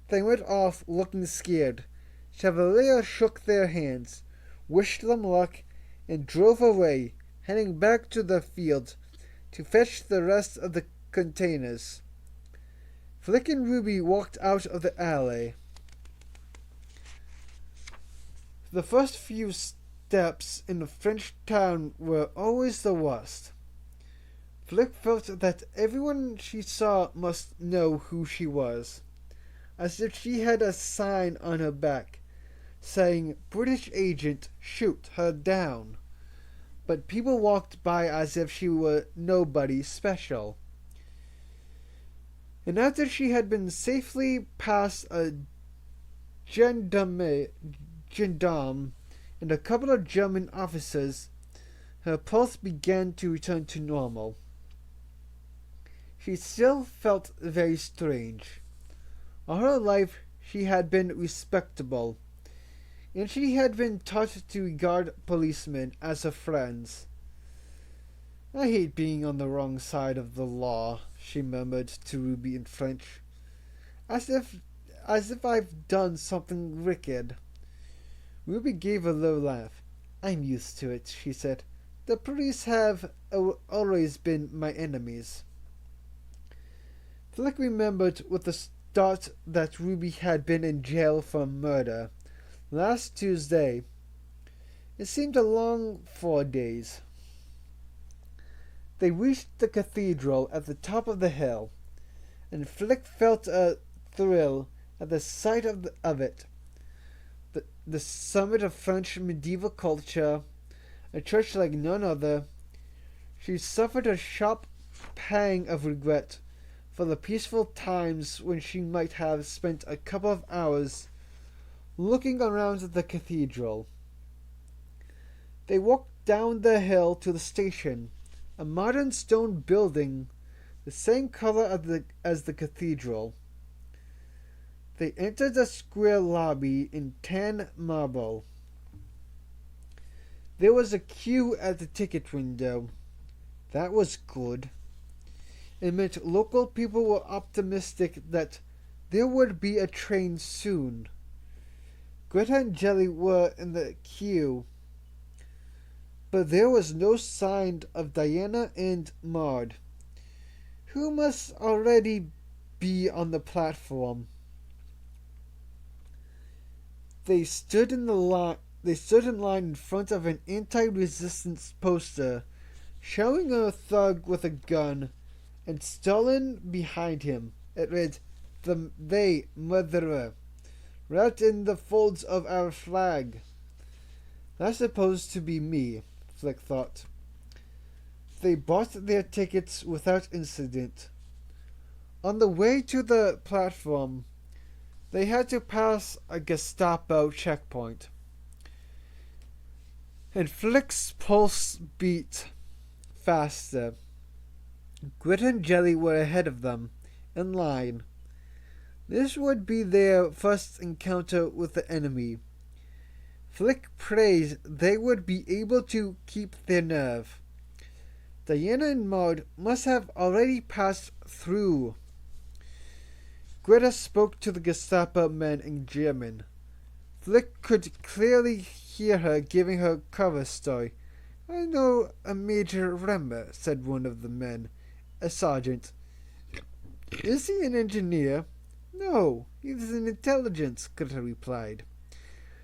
They went off looking scared. Chevalier shook their hands, wished them luck, and drove away, heading back to the field to fetch the rest of the containers. Flick and Ruby walked out of the alley. The first few steps in the French town were always the worst. Flick felt that everyone she saw must know who she was, as if she had a sign on her back saying, "British agent, shoot her down." But people walked by as if she were nobody special. And after she had been safely past a gendarme and a couple of German officers, her pulse began to return to normal. She still felt very strange. All her life she had been respectable, and she had been taught to regard policemen as her friends. "I hate being on the wrong side of the law," she murmured to Ruby in French. As if I've done something wicked." Ruby gave a low laugh. "I'm used to it," she said. "The police have always been my enemies." Flick remembered with a start that Ruby had been in jail for murder last Tuesday. It seemed a long 4 days. They reached the cathedral at the top of the hill, and Flick felt a thrill at the sight of it. The summit of French medieval culture, a church like none other. She suffered a sharp pang of regret for the peaceful times when she might have spent a couple of hours looking around the cathedral. They walked down the hill to the station, a modern stone building, the same color as the cathedral. They entered a square lobby in tan marble. There was a queue at the ticket window. That was good. It meant local people were optimistic that there would be a train soon. Greta and Jelly were in the queue, but there was no sign of Diana and Maud, who must already be on the platform. They stood in line in front of an anti-resistance poster showing a thug with a gun, and Stalin behind him. It read, "They murderer, wrapped in the folds of our flag." That's supposed to be me, Flick thought. They bought their tickets without incident. On the way to the platform, they had to pass a Gestapo checkpoint, and Flick's pulse beat faster. Grit and Jelly were ahead of them, in line. This would be their first encounter with the enemy. Flick prayed they would be able to keep their nerve. Diana and Maud must have already passed through. Greta spoke to the Gestapo men in German. Flick could clearly hear her giving her cover story. "I know a Major Remmer," said one of the men, a sergeant. "Is he an engineer?" "No, he is in intelligence," Greta replied.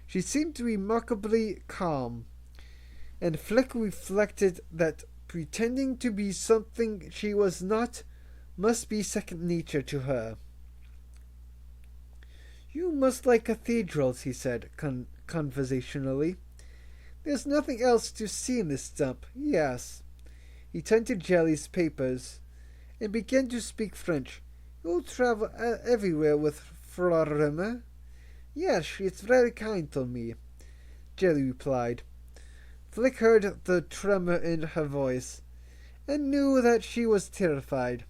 She seemed remarkably calm, and Flick reflected that pretending to be something she was not must be second nature to her. "You must like cathedrals," he said conversationally. "There's nothing else to see in this dump." "Yes." He turned to Jelly's papers and began to speak French. "You'll travel everywhere with Frau Remmer?" "Yes, she is very kind to me," Jelly replied. Flick heard the tremor in her voice and knew that she was terrified.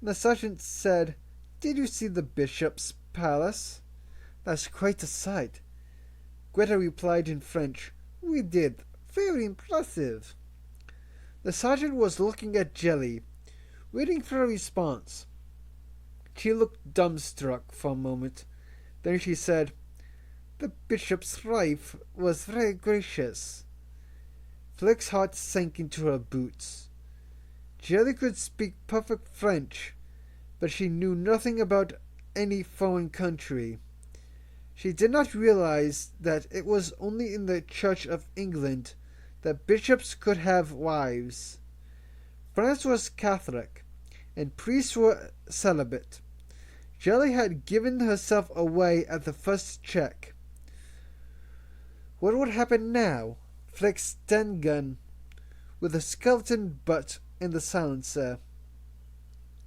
The sergeant said, "Did you see the bishop's palace? That's quite a sight." Greta replied in French, "We did. Very impressive." The sergeant was looking at Jelly, waiting for a response. She looked dumbstruck for a moment. Then she said, "The bishop's wife was very gracious." Flick's heart sank into her boots. Jelly could speak perfect French, but she knew nothing about any foreign country. She did not realize that it was only in the Church of England that bishops could have wives. France was Catholic, and priests were celibate. Jelly had given herself away at the first check. What would happen now? Flick's stun gun, with a skeleton butt and the silencer,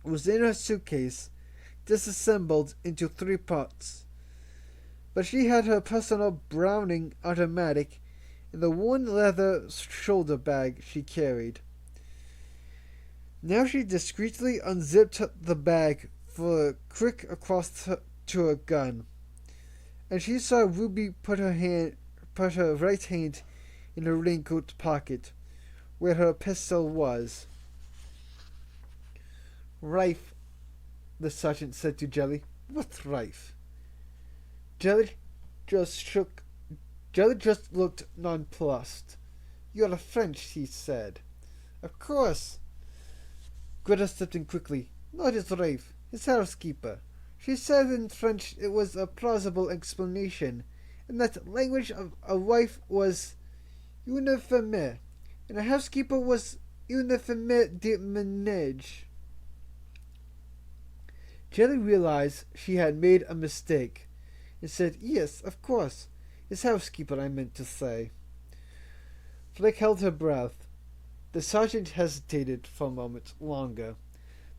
was in her suitcase, disassembled into 3 parts. But she had her personal Browning automatic in the worn leather shoulder bag she carried. Now she discreetly unzipped the bag for a crick across to her gun, and she saw Ruby put her right hand in her raincoat pocket, where her pistol was. "Rife," the sergeant said to Jelly. "What rife?" Jelly just looked nonplussed. "You're French," he said. "Of course." Greta stepped in quickly. "Not his wife, his housekeeper. She said in French it was a plausible explanation, and that language of a wife was une femme, and a housekeeper was une femme de ménage." Jelly realized she had made a mistake, and said, "Yes, of course. His housekeeper, I meant to say." Flick held her breath. The sergeant hesitated for a moment longer,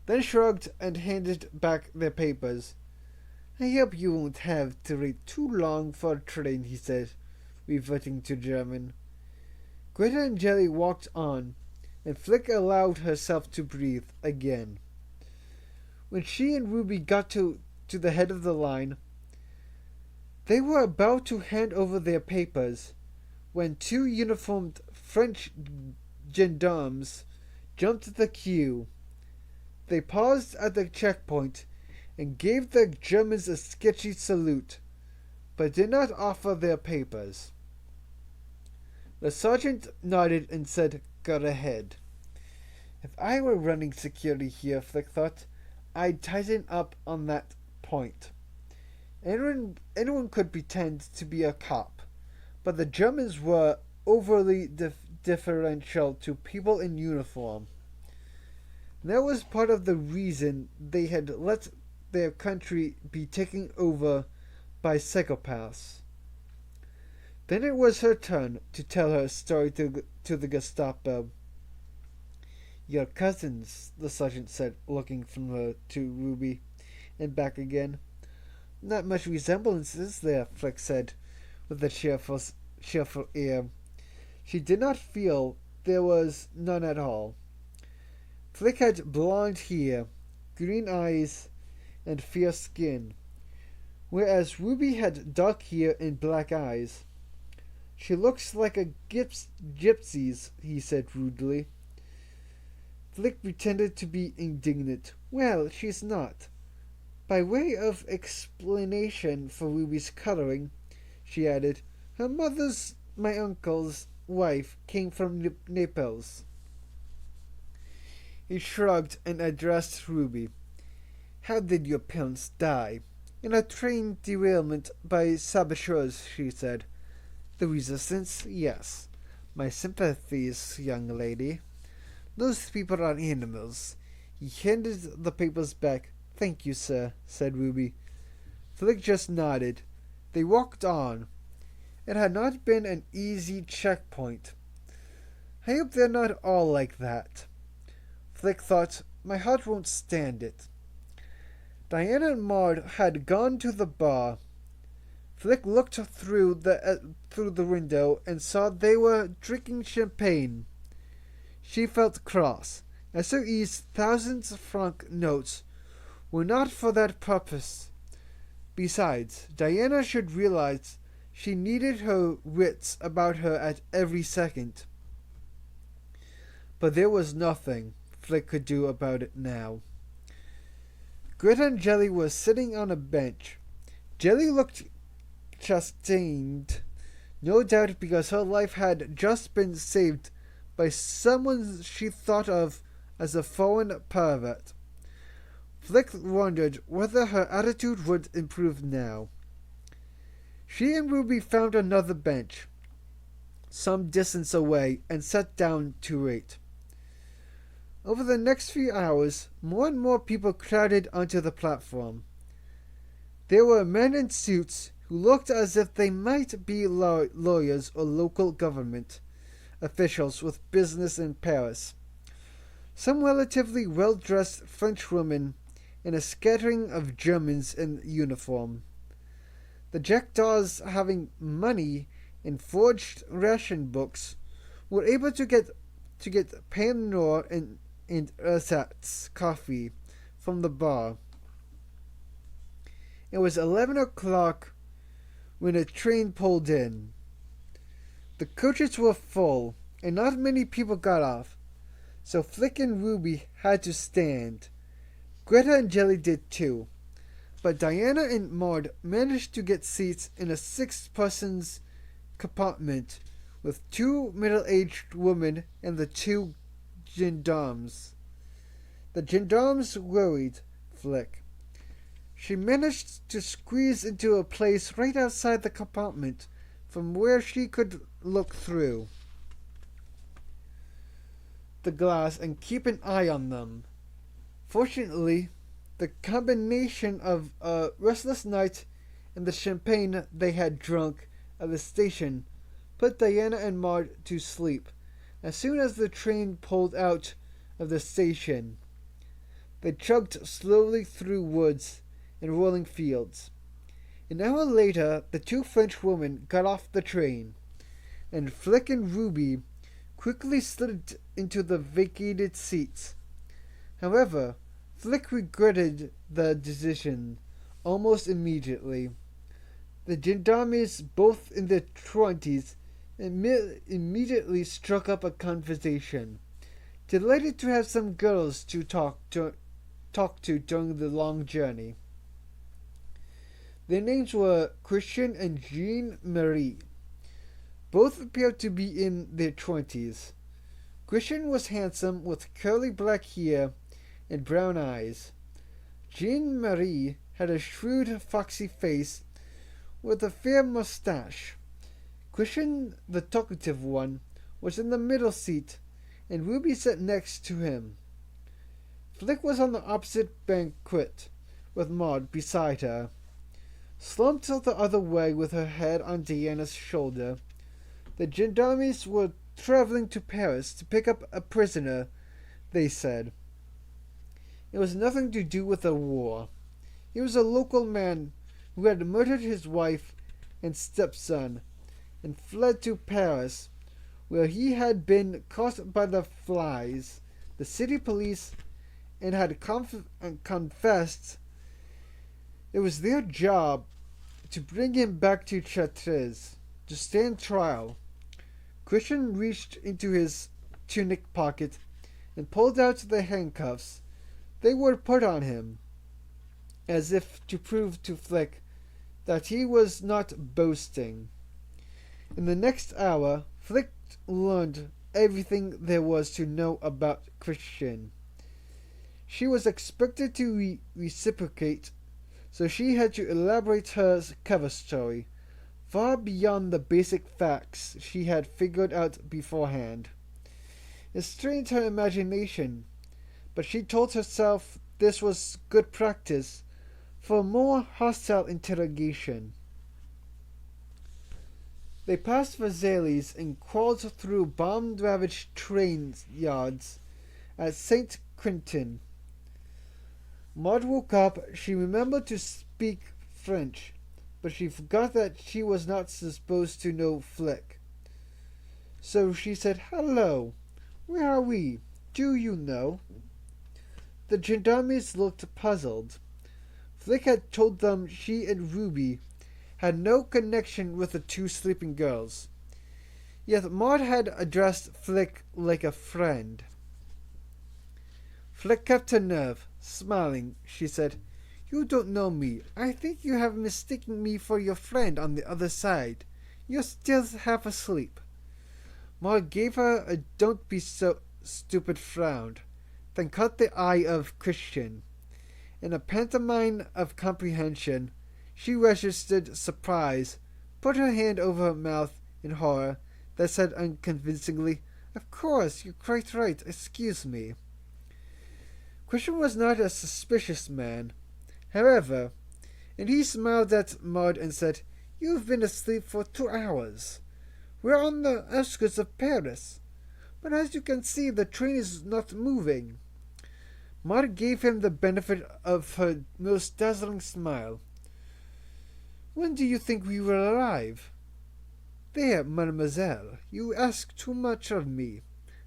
then shrugged and handed back their papers. "I hope you won't have to wait too long for a train," he said, reverting to German. Greta and Jelly walked on, and Flick allowed herself to breathe again. When she and Ruby got to the head of the line, they were about to hand over their papers when two uniformed French gendarmes jumped the queue. They paused at the checkpoint and gave the Germans a sketchy salute, but did not offer their papers. The sergeant nodded and said, "Go ahead." If I were running security here, Flick thought, I'd tighten up on that point. Anyone could pretend to be a cop, but the Germans were overly differential to people in uniform. That was part of the reason they had let their country be taken over by psychopaths. Then it was her turn to tell her story to the Gestapo. "Your cousins," the sergeant said, looking from her to Ruby and back again. "Not much resemblance, is there?" Flick said, with a cheerful air. She did not feel there was none at all. Flick had blonde hair, green eyes, and fair skin, whereas Ruby had dark hair and black eyes. "She looks like a gypsy's," he said rudely. Flick pretended to be indignant. "Well, she's not. By way of explanation for Ruby's coloring," she added, "her mother's, my uncle's, wife came from Naples." He shrugged and addressed Ruby. "How did your parents die?" "In a train derailment by saboteurs," she said. "The resistance? Yes. My sympathies, young lady. Those people are animals." He handed the papers back. "Thank you, sir," said Ruby. Flick just nodded. They walked on. It had not been an easy checkpoint. I hope they're not all like that. Flick thought, my heart won't stand it. Diana and Maud had gone to the bar. Flick looked through the window and saw they were drinking champagne. She felt cross, as so E's thousand-franc notes were not for that purpose. Besides, Diana should realize she needed her wits about her at every second. But there was nothing Flick could do about it now. Greta and Jelly were sitting on a bench. Jelly looked chastened, no doubt because her life had just been saved by someone she thought of as a foreign pervert. Flick wondered whether her attitude would improve now. She and Ruby found another bench, some distance away, and sat down to wait. Over the next few hours, more and more people crowded onto the platform. There were men in suits who looked as if they might be lawyers or local government officials with business in Paris. Some relatively well-dressed French women and a scattering of Germans in uniform. The Jackdaws, having money and forged ration books, were able to get pain noir and ersatz coffee from the bar. It was 11 o'clock when a train pulled in. The coaches were full, and not many people got off, so Flick and Ruby had to stand. Greta and Jelly did too, but Diana and Maud managed to get seats in a 6-person's compartment with 2 middle-aged women and the 2 gendarmes. The gendarmes worried Flick. She managed to squeeze into a place right outside the compartment from where she could look through the glass and keep an eye on them. Fortunately, the combination of a restless night and the champagne they had drunk at the station put Diana and Maud to sleep, as soon as the train pulled out of the station. They chugged slowly through woods and rolling fields. An hour later, the two French women got off the train, and Flick and Ruby quickly slid into the vacated seats. However, Flick regretted the decision almost immediately. The gendarmes, both in their 20s, immediately struck up a conversation, delighted to have some girls to talk to during the long journey. Their names were Christian and Jean Marie. Both appeared to be in their 20s. Christian was handsome with curly black hair and brown eyes. Jean Marie had a shrewd, foxy face with a fair mustache. Christian, the talkative one, was in the middle seat, and Ruby sat next to him. Flick was on the opposite banquette, with Maud beside her. Slumped the other way with her head on Diana's shoulder. The gendarmes were traveling to Paris to pick up a prisoner, they said. It was nothing to do with the war. He was a local man who had murdered his wife and stepson and fled to Paris, where he had been caught by the flies, the city police, and had confessed it was their job to bring him back to Chartres to stand trial. Christian reached into his tunic pocket and pulled out the handcuffs. They were put on him, as if to prove to Flick that he was not boasting. In the next hour, Flick learned everything there was to know about Christian. She was expected to reciprocate, so she had to elaborate her cover story, far beyond the basic facts she had figured out beforehand. It strained her imagination, but she told herself this was good practice for a more hostile interrogation. They passed Versailles and crawled through bomb-ravaged train yards at St. Quentin. Maud woke up. She remembered to speak French, but she forgot that she was not supposed to know Flick. So she said, "Hello, where are we? Do you know?" The gendarmes looked puzzled. Flick had told them she and Ruby had no connection with the two sleeping girls. Yet Maud had addressed Flick like a friend. Flick kept her nerve. Smiling, she said, "You don't know me. I think you have mistaken me for your friend on the other side. You're still half asleep." Maud gave her a "don't be so stupid" frown, then caught the eye of Christian. In a pantomime of comprehension, she registered surprise, put her hand over her mouth in horror, then said unconvincingly, "Of course, you're quite right. Excuse me." Christian was not a suspicious man, however, and he smiled at Maud and said, "You've been asleep for 2 hours. We're on the outskirts of Paris, but as you can see, the train is not moving." Maud gave him the benefit of her most dazzling smile. "When do you think we will arrive?" "There, mademoiselle, you ask too much of me.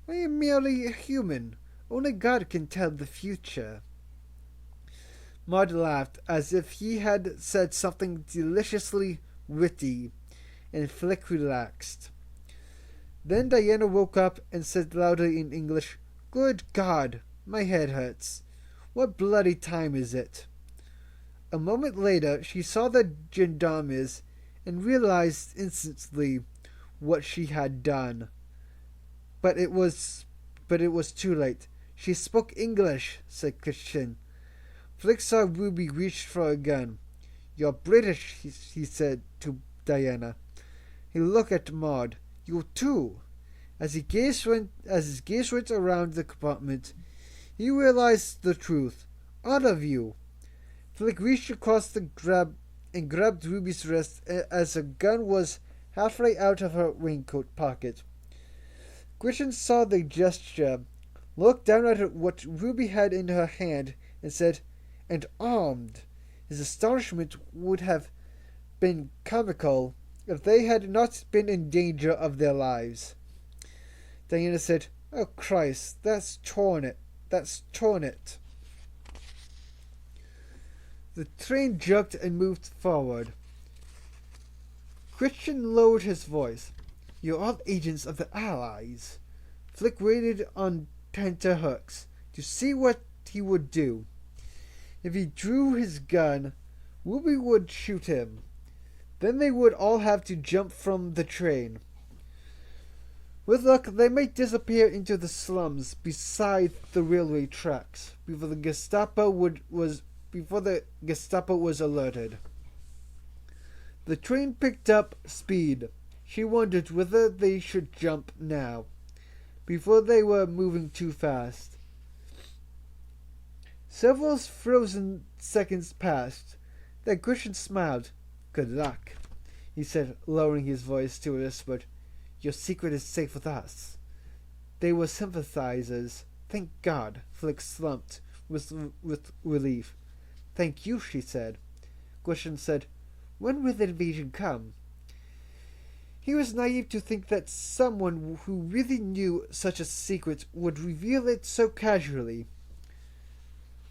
I am merely a human. Only God can tell the future." Maud laughed as if he had said something deliciously witty, and Flick relaxed. Then Diana woke up and said loudly in English, "Good God, my head hurts. What bloody time is it?" A moment later she saw the gendarmes and realized instantly what she had done. But it was too late. "She spoke English," said Christian. Flick saw Ruby reach for a gun. "You're British," he said to Diana. He looked at Maud. "You too." As his gaze went around the compartment, he realized the truth. "All of you." Flick reached across and grabbed Ruby's wrist as her gun was halfway out of her raincoat pocket. Gretchen saw the gesture, looked down at what Ruby had in her hand, and said, "And armed." His astonishment would have been comical if they had not been in danger of their lives. Diana said, "Oh, Christ, that's torn it. That's torn it." The train jerked and moved forward. Christian lowered his voice. "You're all agents of the Allies." Flick waited on tenterhooks to see what he would do. If he drew his gun, Ruby would shoot him. Then they would all have to jump from the train. With luck, they might disappear into the slums beside the railway tracks before the Gestapo was alerted. The train picked up speed. She wondered whether they should jump now, before they were moving too fast. Several frozen seconds passed. Then Christian smiled. "Good luck," he said, lowering his voice to a whisper. "Your secret is safe with us." They were sympathizers. Thank God, Flick slumped with relief. "Thank you," she said. Christian said, "When will the invasion come?" He was naive to think that someone who really knew such a secret would reveal it so casually.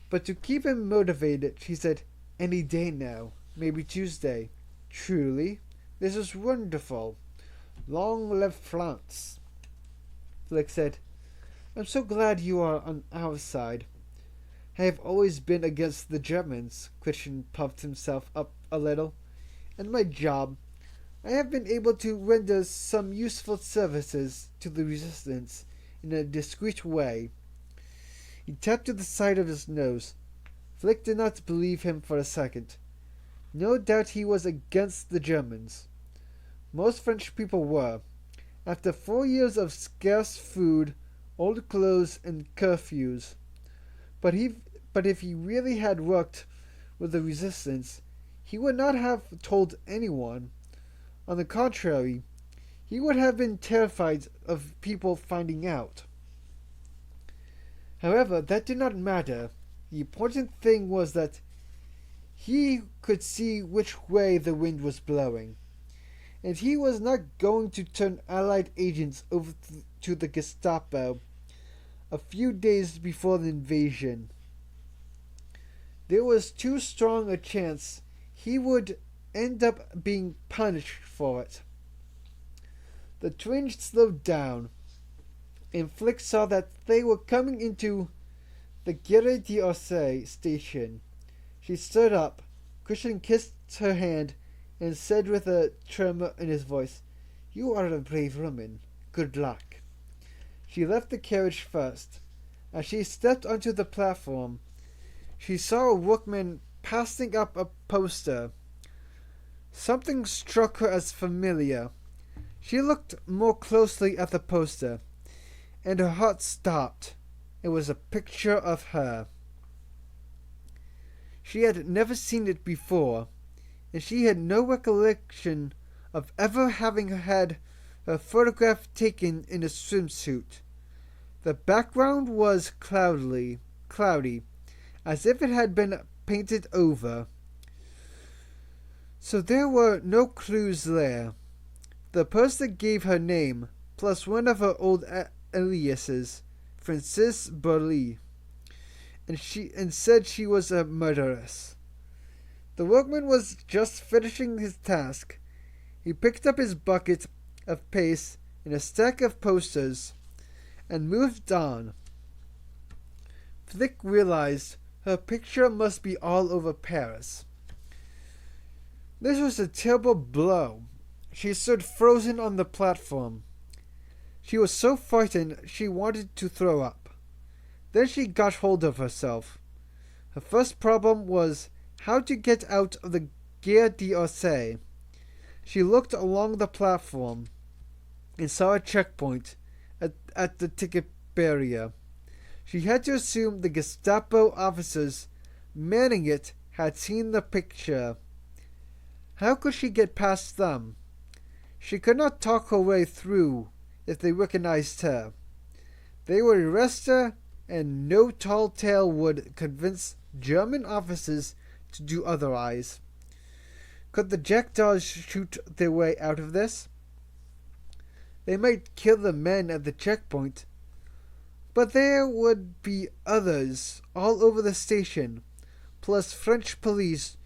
But to keep him motivated, she said, "Any day now, maybe Tuesday." "Truly? This is wonderful. Long live France." Flick said, "I'm so glad you are on our side." "I have always been against the Germans." Christian puffed himself up a little. "In my job, I have been able to render some useful services to the resistance in a discreet way." He tapped to the side of his nose. Flick did not believe him for a second. No doubt he was against the Germans. Most French people were. After 4 years of scarce food, old clothes, and curfews. But if he really had worked with the resistance, he would not have told anyone. On the contrary, he would have been terrified of people finding out. However, that did not matter. The important thing was that he could see which way the wind was blowing, and he was not going to turn Allied agents over to the Gestapo a few days before the invasion. There was too strong a chance he would end up being punished for it. The train slowed down, and Flick saw that they were coming into the Gare d'Orsay station. She stood up. Christian kissed her hand and said with a tremor in his voice, "You are a brave woman. Good luck." She left the carriage first. As she stepped onto the platform, she saw a workman passing up a poster. Something struck her as familiar. She looked more closely at the poster, and her heart stopped. It was a picture of her. She had never seen it before, and she had no recollection of ever having had her photograph taken in a swimsuit. The background was cloudy, as if it had been painted over. So there were no clues there. The poster gave her name, plus one of her old aliases, Francis Burley, and said she was a murderess. The workman was just finishing his task. He picked up his bucket of paste and a stack of posters and moved on. Flick realized her picture must be all over Paris. This was a terrible blow. She stood frozen on the platform. She was so frightened she wanted to throw up. Then she got hold of herself. Her first problem was how to get out of the Gare d'Orsay. She looked along the platform and saw a checkpoint at the ticket barrier. She had to assume the Gestapo officers manning it had seen the picture. How could she get past them? She could not talk her way through. if they recognized her. They would arrest her, and no tall tale would convince German officers to do otherwise. Could the Jackdaws shoot their way out of this? They might kill the men at the checkpoint, but there would be others all over the station, plus French police,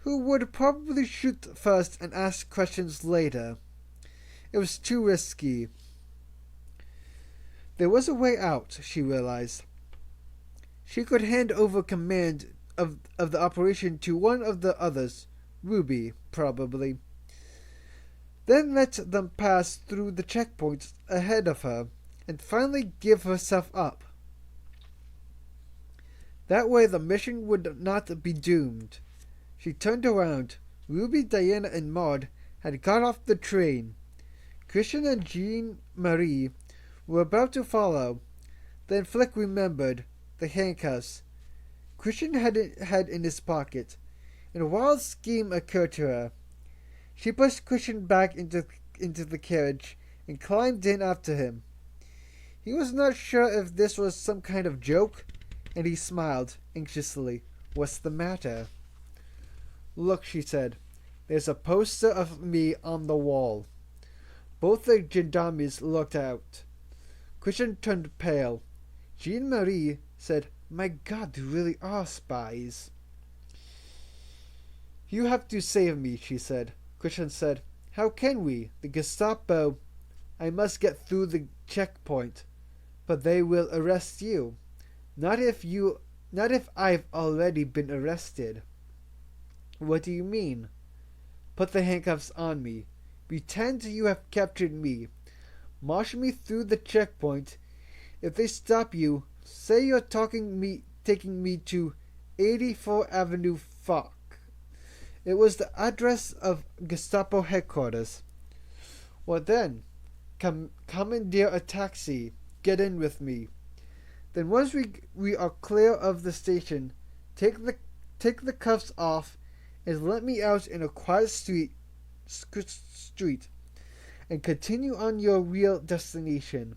who would probably shoot first and ask questions later. It was too risky. There was a way out, she realized. She could hand over command of the operation to one of the others, Ruby, probably. Then let them pass through the checkpoints ahead of her, and finally give herself up. That way the mission would not be doomed. She turned around. Ruby, Diana, and Maud had got off the train. Christian and Jean-Marie were about to follow. Then Flick remembered the handcuffs Christian had in his pocket, and a wild scheme occurred to her. She pushed Christian back into the carriage and climbed in after him. He was not sure if this was some kind of joke, and he smiled anxiously. "What's the matter?" "Look," she said. "There's a poster of me on the wall." Both the gendarmes looked out. Christian turned pale. Jean-Marie said, "My God, you really are spies." "You have to save me," she said. Christian said, "How can we? The Gestapo." "I must get through the checkpoint." "But they will arrest you." Not if I've already been arrested." "What do you mean?" "Put the handcuffs on me. Pretend you have captured me. March me through the checkpoint. If they stop you, say you're taking me to 84 Avenue Foch." It was the address of Gestapo headquarters. "What then?" Commandeer a taxi. Get in with me. Then once we are clear of the station, take the cuffs off and let me out in a quiet street and continue on your real destination."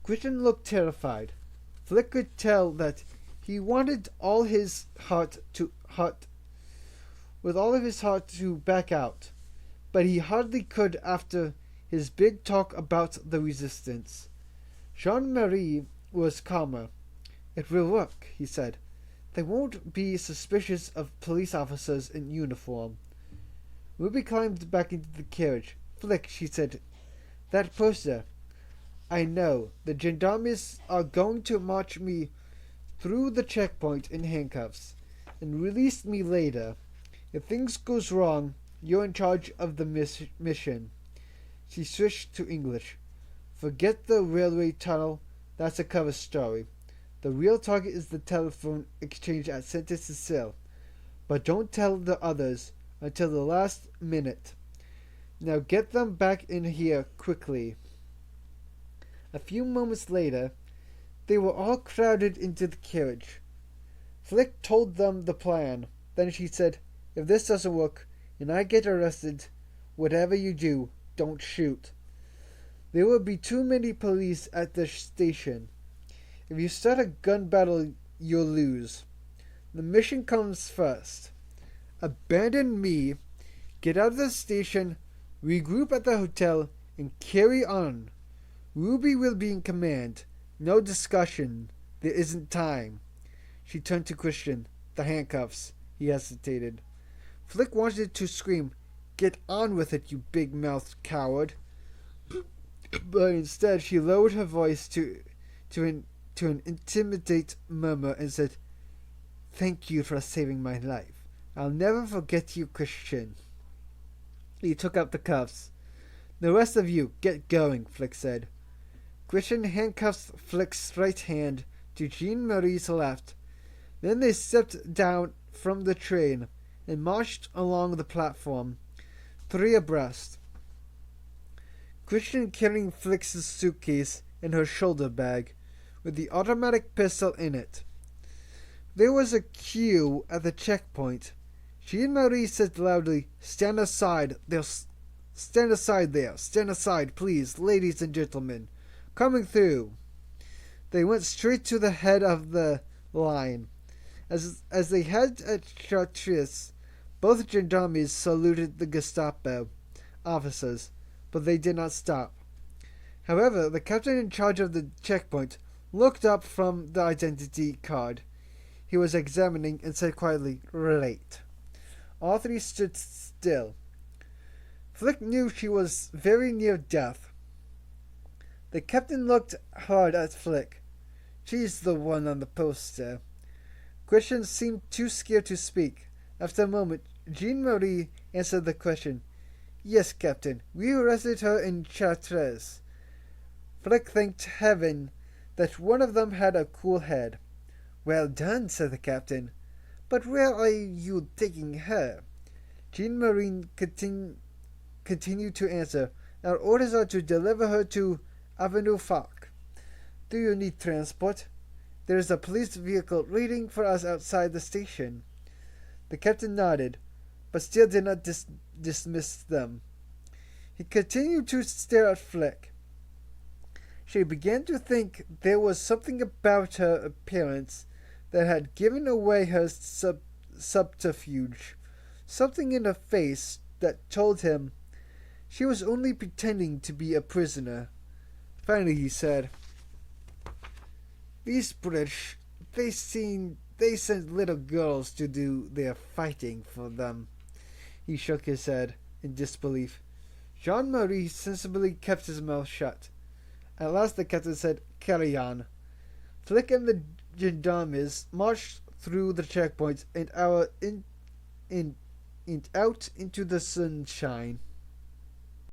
Christian looked terrified. Flick could tell that he wanted with all of his heart to back out, but he hardly could after his big talk about the resistance. Jean-Marie was calmer. "It will work," he said. "They won't be suspicious of police officers in uniform." Ruby climbed back into the carriage. "Flick," she said, "that poster." "I know. The gendarmes are going to march me through the checkpoint in handcuffs and release me later. If things goes wrong, you're in charge of the mission." She switched to English. "Forget the railway tunnel. That's a cover story. The real target is the telephone exchange at Sainte Cecile. But don't tell the others until the last minute. Now get them back in here quickly." A few moments later, they were all crowded into the carriage. Flick told them the plan. Then she said, "If this doesn't work, and I get arrested, whatever you do, don't shoot. There will be too many police at the station. If you start a gun battle, you'll lose. The mission comes first. Abandon me, get out of the station, regroup at the hotel, and carry on. Ruby will be in command. No discussion. There isn't time." She turned to Christian. "The handcuffs." He hesitated. Flick wanted to scream, "Get on with it, you big-mouthed coward." But instead she lowered her voice to an intimidate murmur and said, "Thank you for saving my life. I'll never forget you, Christian." He took up the cuffs. "The rest of you, get going," Flick said. Christian handcuffed Flick's right hand to Jean-Marie's left. Then they stepped down from the train and marched along the platform, 3 abreast. Christian carrying Flick's suitcase and her shoulder bag, with the automatic pistol in it. There was a queue at the checkpoint. Jean-Marie said loudly, "Stand aside, they'll Stand aside there. Stand aside, please, ladies and gentlemen. Coming through. They went straight to the head of the line. As they headed at Chartres, both gendarmes saluted the Gestapo officers, but they did not stop. However, the captain in charge of the checkpoint looked up from the identity card he was examining and said quietly, "Relate." All three stood still. Flick knew she was very near death. The captain looked hard at Flick. "She's the one on the poster." Christian seemed too scared to speak. After a moment, Jean-Marie answered the question. "Yes, Captain. We arrested her in Chartres." Flick thanked heaven that one of them had a cool head. "Well done," said the captain. "But where are you taking her?" Jean-Marie continued to answer. "Our orders are to deliver her to Avenue Foch. Do you need transport? There is a police vehicle waiting for us outside the station." The captain nodded, but still did not dismiss them. He continued to stare at Flick. She began to think there was something about her appearance that had given away her subterfuge, something in her face that told him she was only pretending to be a prisoner. Finally he said, "These British, they send little girls to do their fighting for them." He shook his head in disbelief. Jean-Marie sensibly kept his mouth shut. At last the captain said, "Carry on." Flick and the gendarmes marched through the checkpoint and out into the sunshine.